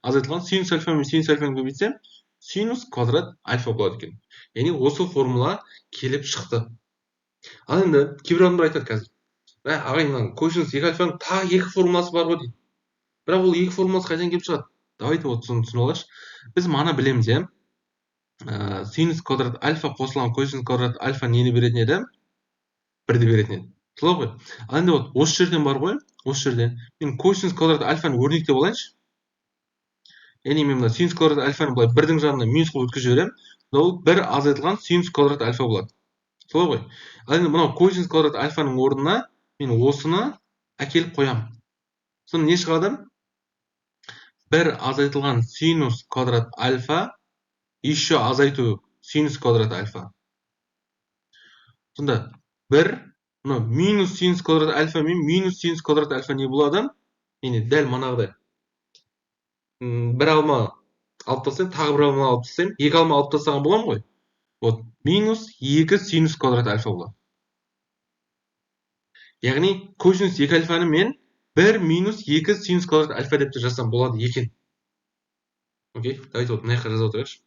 Азайтылған синус альфа мен синус альфаны көбейтсем синус квадрат альфа болады екен. Яғни осы формула келіп шықты. Ал енді кейбір адамдар айтады қазір. Ағай, мына косинус 2 альфаның тағы 2 формуласы бар ғой дейді. Бірақ ол 2 формуласы қайдан келіп шығады? Давайте вот соны түсініп алайықшы. Біз мана білеміз, иә. Синус квадрат альфа қосылған косинус квадрат альфа нені беретін еді? 1-ді беретін еді. Солай ғой. Ал енді вот осы жерден бар ғой, осы жерден мен косинус квадрат альфаны өрнектеп алайыншы. Яғни мен мына синус квадрат альфаны былай 1-дің жанына минус қылып өткізіп жіберемін. Ол 1 азайтылған синус квадрат альфа болады. Солай ғой. Ал енді мынау косинус квадрат альфаның орнына мен осыны әкеліп қоямын. Сонда не шығады? 1 азайтылған синус квадрат альфа, еще азайту синус квадрат альфа. Сонда 1, минус синус квадрат альфа мен минус синус квадрат альфа не болады? Яғни дәл манағыдай. Бір алма алып тастайым, тағы бір алма алып тастайым, 2 алма алып тастаған боламын ғой. Вот минус 2 синус квадрат альфа болады. Яғни косинус 2 альфаны мен 1 минус 2 синус квадрат альфа деп те жазсам болады екен. Окей, давайте вот мына жаққа жазып отырайықшы.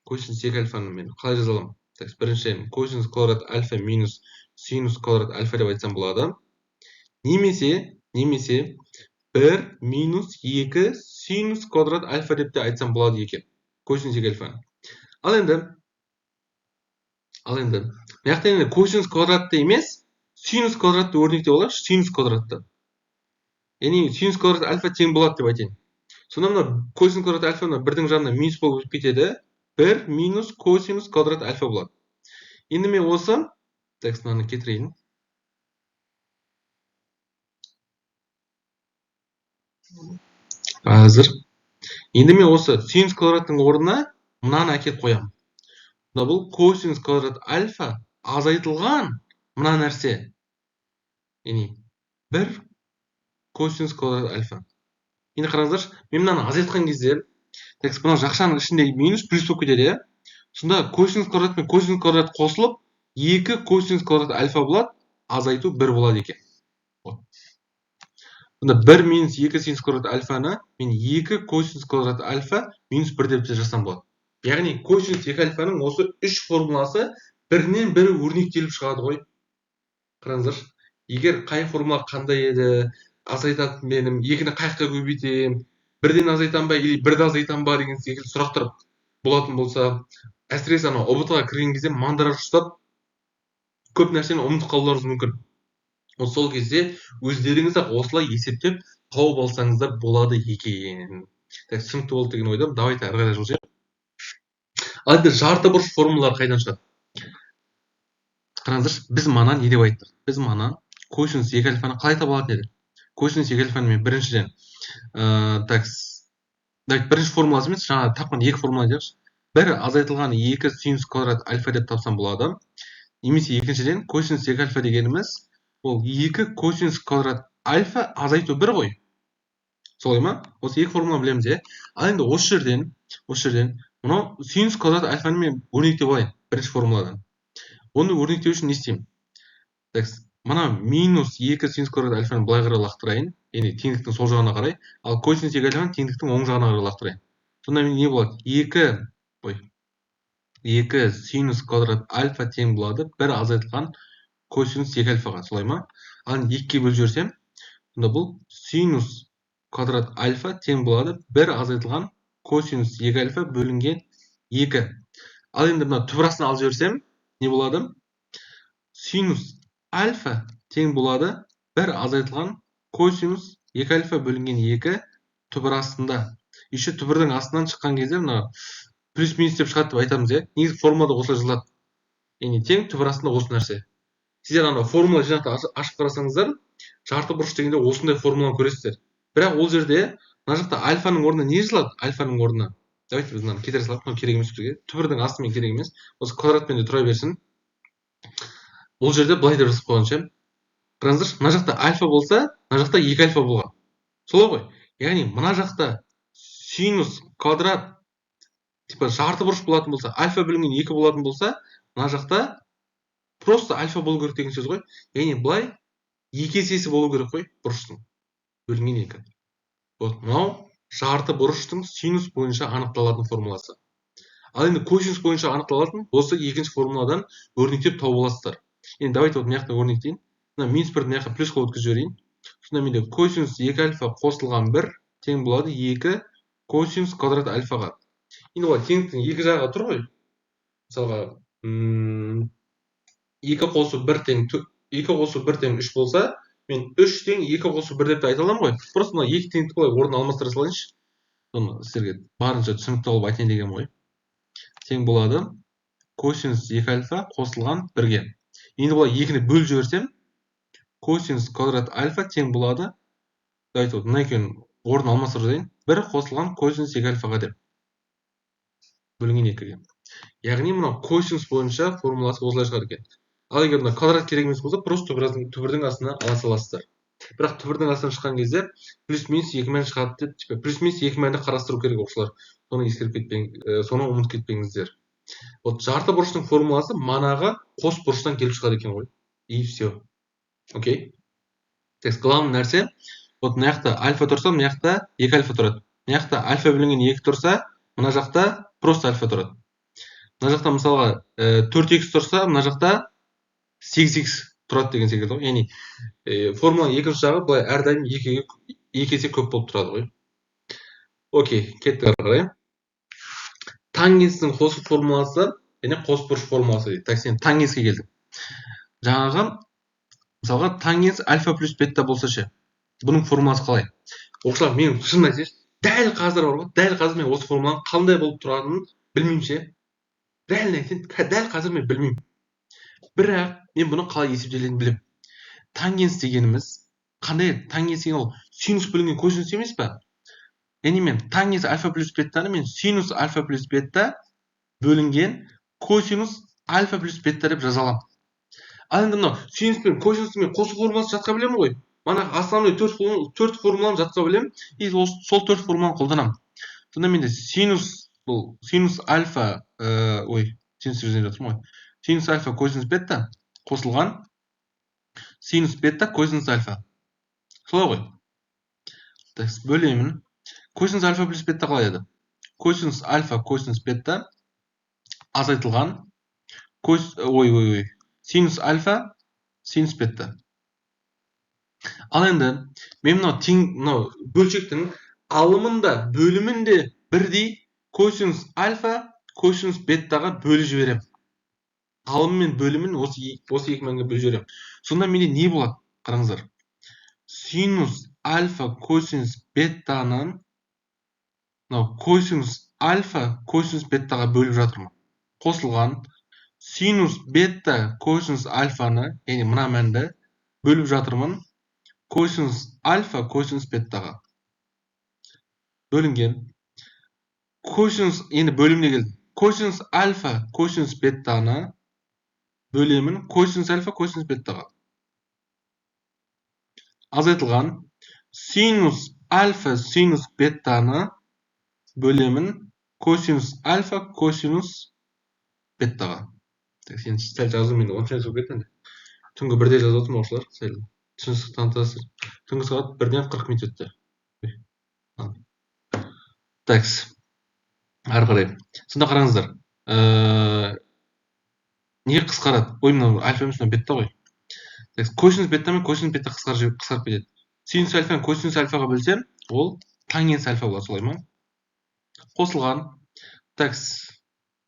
Косинус 2 альфаны мен қалай жаза аламын? Так, біріншіден косинус квадрат альфа минус синус квадрат альфа деп айтсам болады. Немесе 1 минус 2 синус квадрат альфа деп те айтсам болады екен. Косинус 2 альфаны. Ал енді мына жақта енді косинус квадратты емес, синус квадратты өрнектеп алайықшы, синус квадратты. Яғни синус квадрат альфа тең болады деп айтайын. Сонда мына косинус квадрат альфаны 1-дің жанына минус болып өтіп кетеді. 1 минус косинус квадрат альфа болады. Енді мен осы текстаны кетірейін. Қазір. Енді мен осы синус квадраттың орнына мынаны әкеліп қоямын. Бұл косинус квадрат альфа азайтылған мына нәрсе. Яғни 1 косинус квадрат альфа. Енді қараңыздар, мен мынаны азайтқан кезде, мына жақшаның ішінде минус плюс болып кетеді, иә. Сонда косинус квадрат пен косинус квадрат қосылып, 2 косинус квадрат альфа болады, азайту 1 болады екен. Сонда 1 минус 2 синус квадрат альфаны мен 2 косинус квадрат альфа минус 1 деп те жазсам болады. Яғни косинус 2 альфаның осы 3 формуласы бірінен бірі өрнектеліп шығады ғой. Қараңыздар, егер қай формула қандай еді, азайтатын менім, 2-ні қайыққа көбейтем, 1-ден азайтам ба, или 1-ді азайтам ба деген секілді сұрақтар болатын болса, әсіресе ұбт-ға кірген кезде мандырақ ұстап, көп нәрсені ұмытып қалуларыңыз мүмкін. Сол кезде өздеріңіз осылай есептеп тауып алсаңыздар болады екен. Так, түсінікті болды деген ойдамын. Давайте ары қарай жылжайық. Ал енді жарты бұрыш формулалары қайдан шығады? Қараңыздаршы, біз мана не деп айттық? Біз мана косинус 2 альфаны қалай таба алатын едік? Косинус 2 альфаны мен біріншіден бірінші формуласы емес, жаңа тапқан екі формула айтайықшы. Бірі азайтылған 2 синус квадрат альфа деп тапсам болады. Немесе екіншіден косинус 2 альфа дегеніміз ол 2 косинус квадрат альфа азайту 1 ғой. Солай ма? Осы екі формула білеміз, е. Ал енді осы жерден мынау синус квадрат альфаны мен өрнектеп алайын бірінші формуладан. Оны өрнектеу үшін не істеймін? Мына минус 2 синус квадрат альфаны былай қарай лақтырайын, яғни теңдіктің сол жағына қарай, ал косинус 2 альфаны теңдіктің оң жағына қарай лақтырайын. Сонда мен не болады? 2 синус квадрат альфа тең болады 1 азайтылған косинус 2 альфаға, солай ма? Ал 2-ге бөліп жіберсем, сонда бұл синус квадрат альфа тең болады 1 азайтылған косинус 2 альфа бөлінген 2. Ал енді мына түбірасын алып жіберсем, не болады? Синус альфа тең болады 1 азайтылған косинус 2 альфа бөлінген 2 түбір астында. Еще түбірдің астынан шыққан кезде мына плюс-минус деп шығады деп айтамыз, е. Негізі формулада осылай жазылады. Яғни тең түбір астында осы нәрсе. Сіздер ана формула жинақты ашып қарасаңыздар, жарты бұрыш дегенде осындай формуланы көресіздер. Бірақ ол жерде мына жақта альфаның орнына не жазылады? Альфаның орнына. Давайте біз мынаны кетіре салайық, керек емес бізге. Түбірдің астымен керек емес. Осы квадратпен де тұра берсін. Ол жерде былай деп жазып қойған ше. Қараңыздаршы, мына жақта альфа болса, мына жақта 2 альфа болған. Солай ғой. Яғни мына жақта синус квадрат типа жарты бұрыш болатын болса, альфа бөлінген 2 болатын болса, мына жақта просто альфа болу керек деген сөз ғой. Яғни былай 2 есесі болу керек қой бұрыштың. Бөлінген 2. Вот, мынау жарты бұрыштың синус бойынша анықталатын формуласы. Ал енді косинус бойынша анықталатын осы екінші формуладан өрнектеп тауып аласыздар. Енді давайте вот мына жақта өрнектейін. Мына минус 1-ді мына жаққа плюсқа өткізіп жіберейін. Сонда менде косинус 2 альфа қосылған 1 тең болады 2 косинус квадрат альфаға. Енді олай теңдіктің екі жағы тұр ғой. Мысалға 2 қосу 1 тең 3 болса, мен 3 тең 2 қосу 1 деп айта аламын ғой. Просто мына екі теңдікті былай орнын алмастыра салайыншы. Соны сіздерге барынша түсінікті қылып айтайын деген ғой. Тең болады косинус 2 альфа қосылған 1-ге. Енді былай 2-ні бөліп жіберсем, косинус квадрат альфа тең болады. Давайте вот мына екеуін орнын алмастырып жатайын. 1 қосылған косинус 2 альфаға деп. Бөлінген 2-ге. Яғни мына косинус бойынша формуласы осылай шығар екен. Ал егер мына квадрат керек емес болса, просто түбірдің астына ала саласыздар. Бірақ түбірдің астынан шыққан кезде плюс-минус 2 мән шығады деп, плюс-минус 2 мәнді қарастыру керек оқушылар. Соны ескеріп кетпеңіздер, соны ұмытып кетпеңіздер. Вот жарты бұрыштың формуласы манаға қос бұрыштан келіп шығады екен ғой. И все. Окей? Главный нәрсе, вот мына жақта альфа тұрса, мына жақта 2 альфа тұрады. Мына жақта альфа бөлінген 2 тұрса, мына жақта просто альфа тұрады. Мына жақта мысалға 4x тұрса, мына жақта 8x тұрады деген секілді ғой. Яғни формуланың екінші жағы былай әрдайым 2 есе көп болып тұрады ғой. Окей, кеттік ары қарай. Тангенстің қосу формуласы, және қос бұрыш формуласы дейді. Так, сен тангенске келдім. Жаңағы мысалға тангенс альфа плюс бетта болса ше. Бұның формуласы қалай? Оқушылар, мен шынын айтайыншы, дәл қазір бар ғой, дәл қазір мен осы формуланың қандай болып тұратынын білмеймін ше. Реально айтайын, дәл қазір мен білмеймін. Бірақ мен бұны қалай есептелетінін білемін. Тангенс дегеніміз қандай? Тангенс деген ол синус бөлінген косинус емес па? Яғни мен тангенс альфа плюс беттаны мен синус альфа плюс бетта бөлінген косинус альфа плюс бетта деп жаза аламын. Ал енді мынау синус пен косинустың қосу формуласын жатқа білемін ғой. Мана основной 4 формуланы жатқа білемін, и сол 4 формуланы қолданамын. Сонда менде синус альфа синус жүрген жатырмын ғой. Синус альфа косинус бетта қосылған синус бетта косинус альфа. Солай ғой. Так, бөлемін. Косинус альфа плюс бетта қалай еді? Косинус альфа косинус бетта азайтылған синус альфа синус бетта. Ал енді мен мынау бөлшектің алымында бөлімінде бірдей косинус альфа косинус беттаға бөліп жіберем. Алым мен бөлімін осы екі мәнге бөліп жіберем. Сонда менде не болады? Қараңыздар. Синус альфа косинус беттанын косинус альфа косинус беттаға бөліп жатырмын. Қосылған синус бета косинус альфаны, яғни мына мәнді бөліп жатырмын косинус альфа косинус бетаға. Бөлінген. Косинус, енді бөліміне келді. Косинус альфа косинус бетаны бөлемін косинус альфа косинус бетаға. Азайтылған. Синус альфа синус бетаны бөлемін косинус альфа косинус бетаға. Сен сәл жаздым енді, онша жазу кетті. Түнгі 1-де жазып отырмын оқушылар, сәл түсіністік танытасыздар. Түнгі сағат 1-ден 40 минут өтті. Такс. Ары қарай. Сонда қараңыздар. Неге қысқарады? Ой, мынау альфа емес, мынау бетта ғой. Косинус бетта мен косинус бетта қысқарып кетеді. Синус альфаны косинус альфаға бөлсем, ол тангенс альфа болады, солай ма? Қосылған. Такс.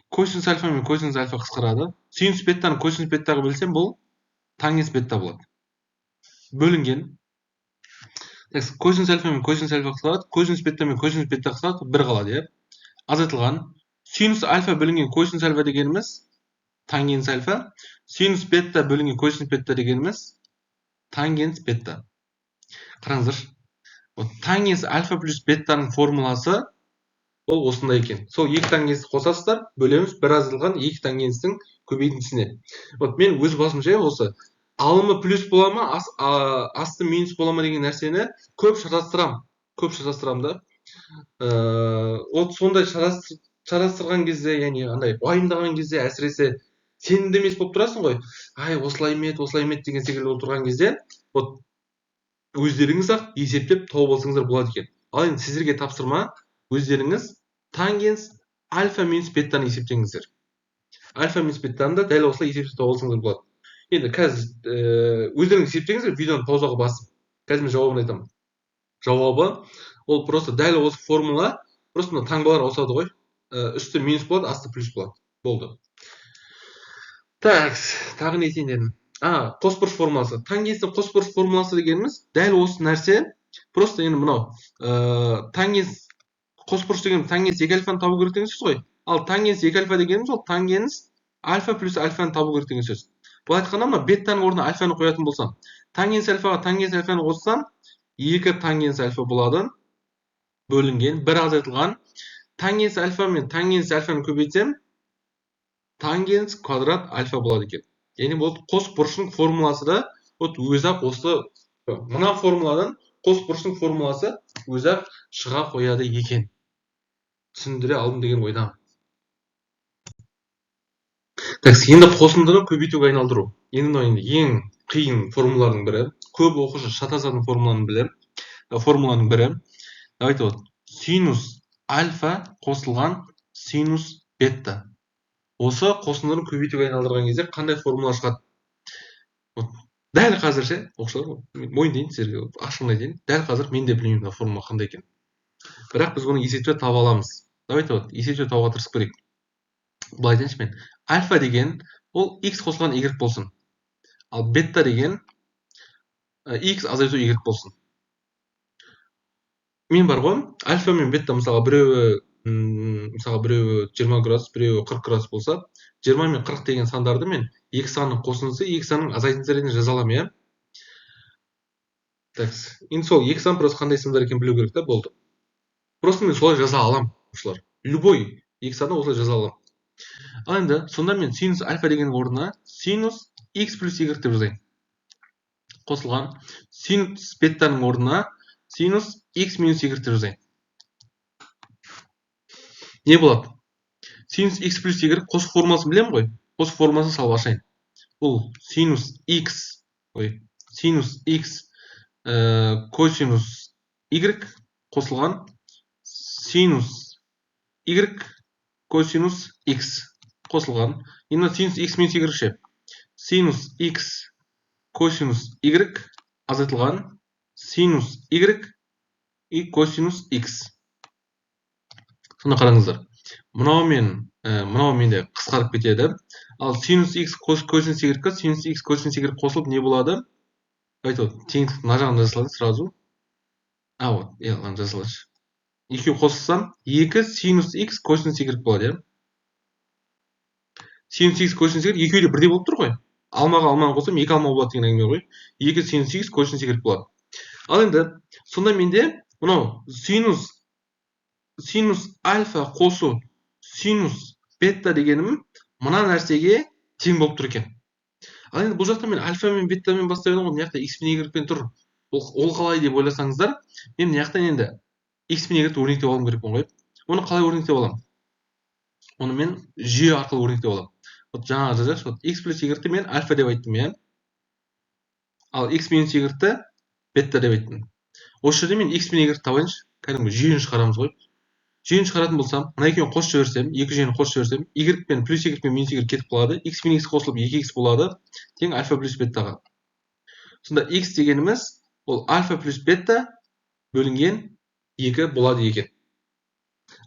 Косинус альфа мен косинус альфа қысқарады. Синус беттаны косинус беттаға бөлсем, бұл тангенс бетта болады. Бөлінген. Такс. Косинус альфа мен косинус альфа қысқарады. Косинус бетта мен косинус бетта қысқарады, бір қалады, азайтылған. Синус альфа бөлінген косинус альфа дегеніміз тангенс альфа. Синус бетта бөлінген косинус бетта дегеніміз тангенс бетта. Қараңыздар. Тангенс альфа плюс беттаның формуласы ол осындай екен. Сол екі тангенсті қосасыздар, бөлеміз, бір азайтылған екі тангенстің көбейтіндісіне. Мен өз басым жай осы алымы плюс бола ма, асты минус бола ма деген нәрсені көп шатастырам да. Сондай шатастырған кезде, яғни андай уайымдаған кезде, әсіресе сенімді емес болып тұрасың ғой. Осылай ме деген секілді отырған кезде, өздеріңіз ақ есептеп тауып алсаңыздар болады екен. Ал енді сіздерге тапсырма, өздеріңіз тангенс альфа минус беттаны есептеңіздер. Альфа минус беттаны да дәл осылай есептеп тауып алсаңыздар болады. Енді қазір өздеріңіз есептеңіздер, видеоны паузаға басып. Қазір мен жауабын айтамын. Жауабы ол просто дәл осы формула, просто мына таңбалар ауысады ғой. Үсті минус болады, асты плюс болады. Болды. Так, тағы не етейін дедім. Қосбұрыш формуласы. Тангенстің қосбұрыш формуласы дегеніміз дәл осы нәрсе. Просто енді мынау тангенс қосбұрыш деген тангенс 2 альфаны табу керек деген сөз ғой. Ал тангенс 2 альфа дегеніміз ол тангенс альфа плюс альфаны табу керек деген сөз. Бұл айтқанда мына беттаның орнына альфаны қоятын болсам, тангенс альфаға тангенс альфаны қоссам, 2 тангенс альфа болады. Бөлінген, бір азайтылған. Тангенс альфа мен тангенс альфаны көбейтсем, тангенс квадрат альфа болады екен. Яғни бұл қос бұрыштың формуласы да өзі-ақ осы мына формуладан қос бұрыштың формуласы өзі-ақ шыға қояды екен. Түсіндіре алдым деген ойдамын. Енді қосындыны көбейтуге айналдыру. Енді ең қиын формуланың бірі, көп оқушы шатасатын формуланың бірі. Давайте синус альфа қосылған синус бетта. Осы қосындыны көбейтуге айналдырған кезде қандай формула шығады? Дәл қазір ше, оқушылар, мойындайын сіздерге, ашығын айтайын. Дәл қазір мен де білмеймін мына формула қандай екен. Бірақ біз бұны есептеп таба аламыз. Давайте есептеп табуға тырысып көрейік. Былай айтайыншы мен. Альфа деген ол x қосылған y болсын. Ал бетта деген x азайту y болсын. Мен бар ғой, альфа мен бетта мысалға біреуі 20 градус, біреуі 40 градус болса, 20 мен 40 деген сандарды мен екі санның қосындысы, екі санның азайтындысы ретінде жаза аламын, Так, енді сол екі сан просто қандай сандар екенін білу керек та, болды. Просто мен солай жаза аламын, осылар. Любой екі санды осылай жаза аламын. Ал енді сонда мен синус альфа деген орнына синус x плюс y деп жазайын. Қосылған. Синус беттаның орнына синус x минус y деп жазайын. Не болады? Синус x плюс y қосу формуласын білем ғой? Қосу формуласын салып ашайын. Бұл синус x косинус y қосылған синус y косинус x қосылған. Енді синус x минус y ше. Синус x косинус y азайтылған синус y и косинус x. Соны қараңыздар. Мынау менде қысқарып кетеді. Ал синус x косинус y синус x косинус y қосылып не болады? Теңдік мына жағында жасалады сразу. Мына жасалады. Екеу қосылсам 2 синус x косинус y болады. синус x косинус y екеуі де бірдей болып тұр ғой. Алмаға алманы қоссам 2 алма болады деген әңгіме ғой. 2 синус x косинус y болады. Ал енді сонда менде мынау синус альфа қосу синус бета дегенім мына нәрсеге тең болып тұр екен. Ал енді бұл жақта мен альфа мен бетамен бастап едім ғой, мына жақта x пен y пен тұр. Ол қалай деп ойласаңыздар, мен мына жақтан енді x пен y-ті өрнектеп алуым керекпін ғой. Оны қалай өрнектеп аламын? Оны мен жүйе арқылы өрнектеп аламын. Вот жаңа жазайықшы, x плюс y-ті мен альфа деп айттым, иә. Ал x минус y-ті бета деп айттым. Осы жерде мен x пен y-ті табайыншы, кәдімгі жүйені шығарамыз ғой. Жүйені шығаратын болсам, мына екеуін қосып жіберсем, екі жүйені қосып жіберсем, y пен плюс y пен минус y кетіп қалады, x пен x қосылып 2x болады, тең альфа плюс бетаға. Сонда x дегеніміз ол альфа плюс бета бөлінген 2 болады екен.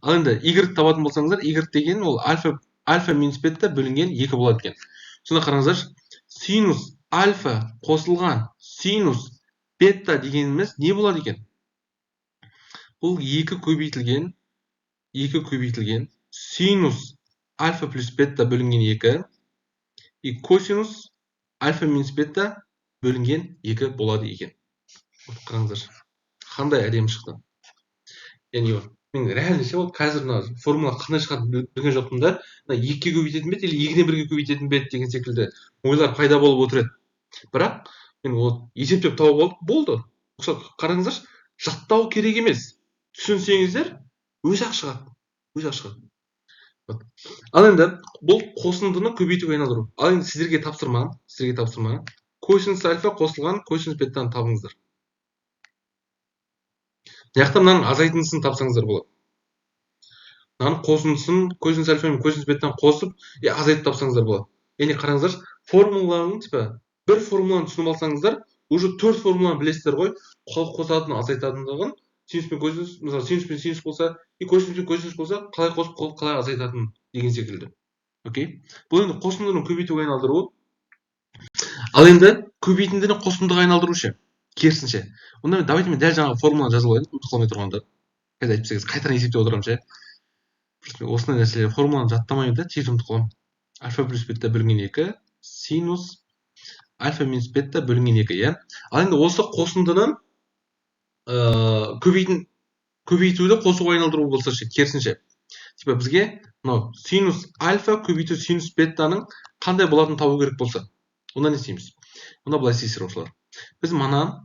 Ал енді y табатын болсаңыздар, y деген ол альфа минус бета бөлінген 2 болады екен. Сонда қараңыздар, синус альфа қосылған синус бета дегеніміз не болады екен? Бұл 2 көбейтілген синус альфа плюс бета бөлінген 2 и косинус альфа минус бета бөлінген 2 болады екен. Қараңыздар, қандай әдемі шықты. Яғни мен реально ше, қазір мына формула қандай шығады білген жоқпын да, 2-ге көбейтетін бе или 2-ден 1-ге көбейтетін бе деген секілді ойлар пайда болып отыр еді. Бірақ мен есептеп тауып болды. Қараңыздар, жаттау керек емес. Түсінсеңіздер, өзі-ақ шығады. Ал енді бұл қосындыны көбейтуге айналдыру. Ал енді сіздерге тапсырма. Косинус альфа қосылған косинус бетаны табыңыздар. Яқта мынаның азайтындысын тапсаңыздар болады. Мынаның қосындысын косинус альфа мен косинус бетаны қосып, азайтып тапсаңыздар болады. Яғни қараңыздар, формуланың бір формуланы түсініп алсаңыздар, уже 4 формуланы білесіздер ғой, қосатын, азайтатындығын, синус пен косинус, мысалы синус пен синус болса, косинус пен косинус болса, қалай қосып, қалай азайтатын деген секілді. Окей? Бұл енді қосындыны көбейтуге айналдыру. Ал енді көбейтіндіні қосындыға айналдыру ше, керісінше. Онда давайте мен дәл жаңа формуланы жазып алайын, ұмытып қалмай тұрғанда. Қазір айтып қайтадан есептеп отырамын ше. Осындай нәрселер формуланы жаттамаймын да, тез ұмытып қаламын. Альфа плюс бета бөлінген 2 синус альфа минус бета бөлінген 2, иә. Ал енді осы қосындыны көбейтуді қосуға айналдыру болса ше, керісінше. Бізге синус альфа көбейту синус бетаның қандай болатынын табу керек болса, онда не істейміз? Онда былай істейсіздер осылар. Біз мана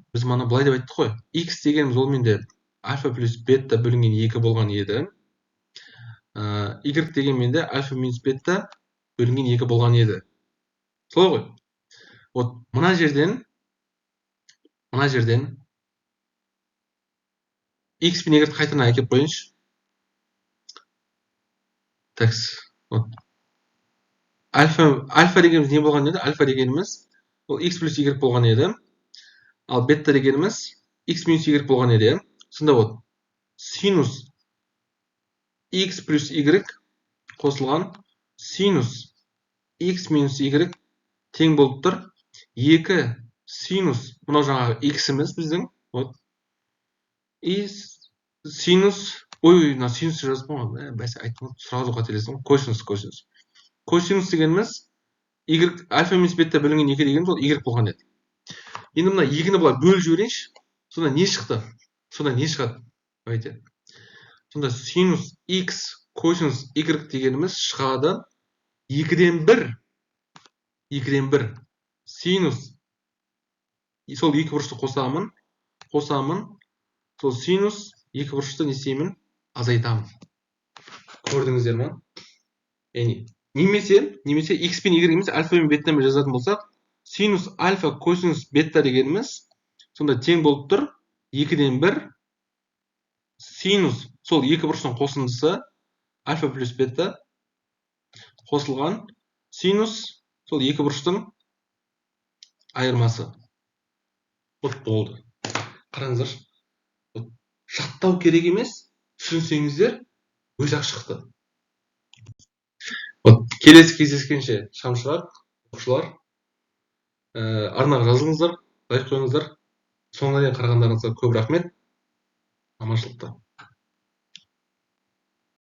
былай деп айттық қой. X дегеніміз ол менде альфа плюс бета бөлінген 2 болған еді. Y деген менде альфа минус бета бөлінген 2 болған еді. Солай ғой? Вот мына жерден X пен Y қайтадан әкеп қойыншы. Альфа дегеніміз не болған еді? Альфа дегеніміз ол X плюс Y болған еді. Ал бета дегеніміз X минус Y болған еді. Сонда вот синус X плюс Y қосылған синус X минус Y тең болып тұр. 2 синус, мынау жаңағы X-іміз біздің. И синус, мына синус жазып қойған, бәсе айттым, сразу қателестім. Косинус. Косинус дегеніміз альфа минус бета бөлінген 2 дегеніміз ол Y болған еді. Енді мына 2-ні былай бөліп жіберейінші. Сонда не шықты? Сонда синус X косинус Y дегеніміз шығады 2-ден 1 синус, сол 2 бұрышты қосамын, сол синус 2 бұрышты не істеймін? Азайтамын. Көрдіңіздер ме? Немесе X пен Y емес альфа мен бетамен жазатын болсақ, синус альфа косинус бета дегеніміз сонда тең болып тұр 2-ден 1 синус, сол 2 бұрыштың қосындысы альфа плюс бета қосылған синус, сол 2 бұрыштың айырмасы. Вот болды. Қараңыздар. Жаттау керек емес, түсінсеңіздер, өзі-ақ шықты. Келесі кездескенше шамшылар, оқушылар, арнаға жазылыңыздар, лайк қойыңыздар. Соңына дейін қарағандарыңызға көп рахмет. Аманшылықта.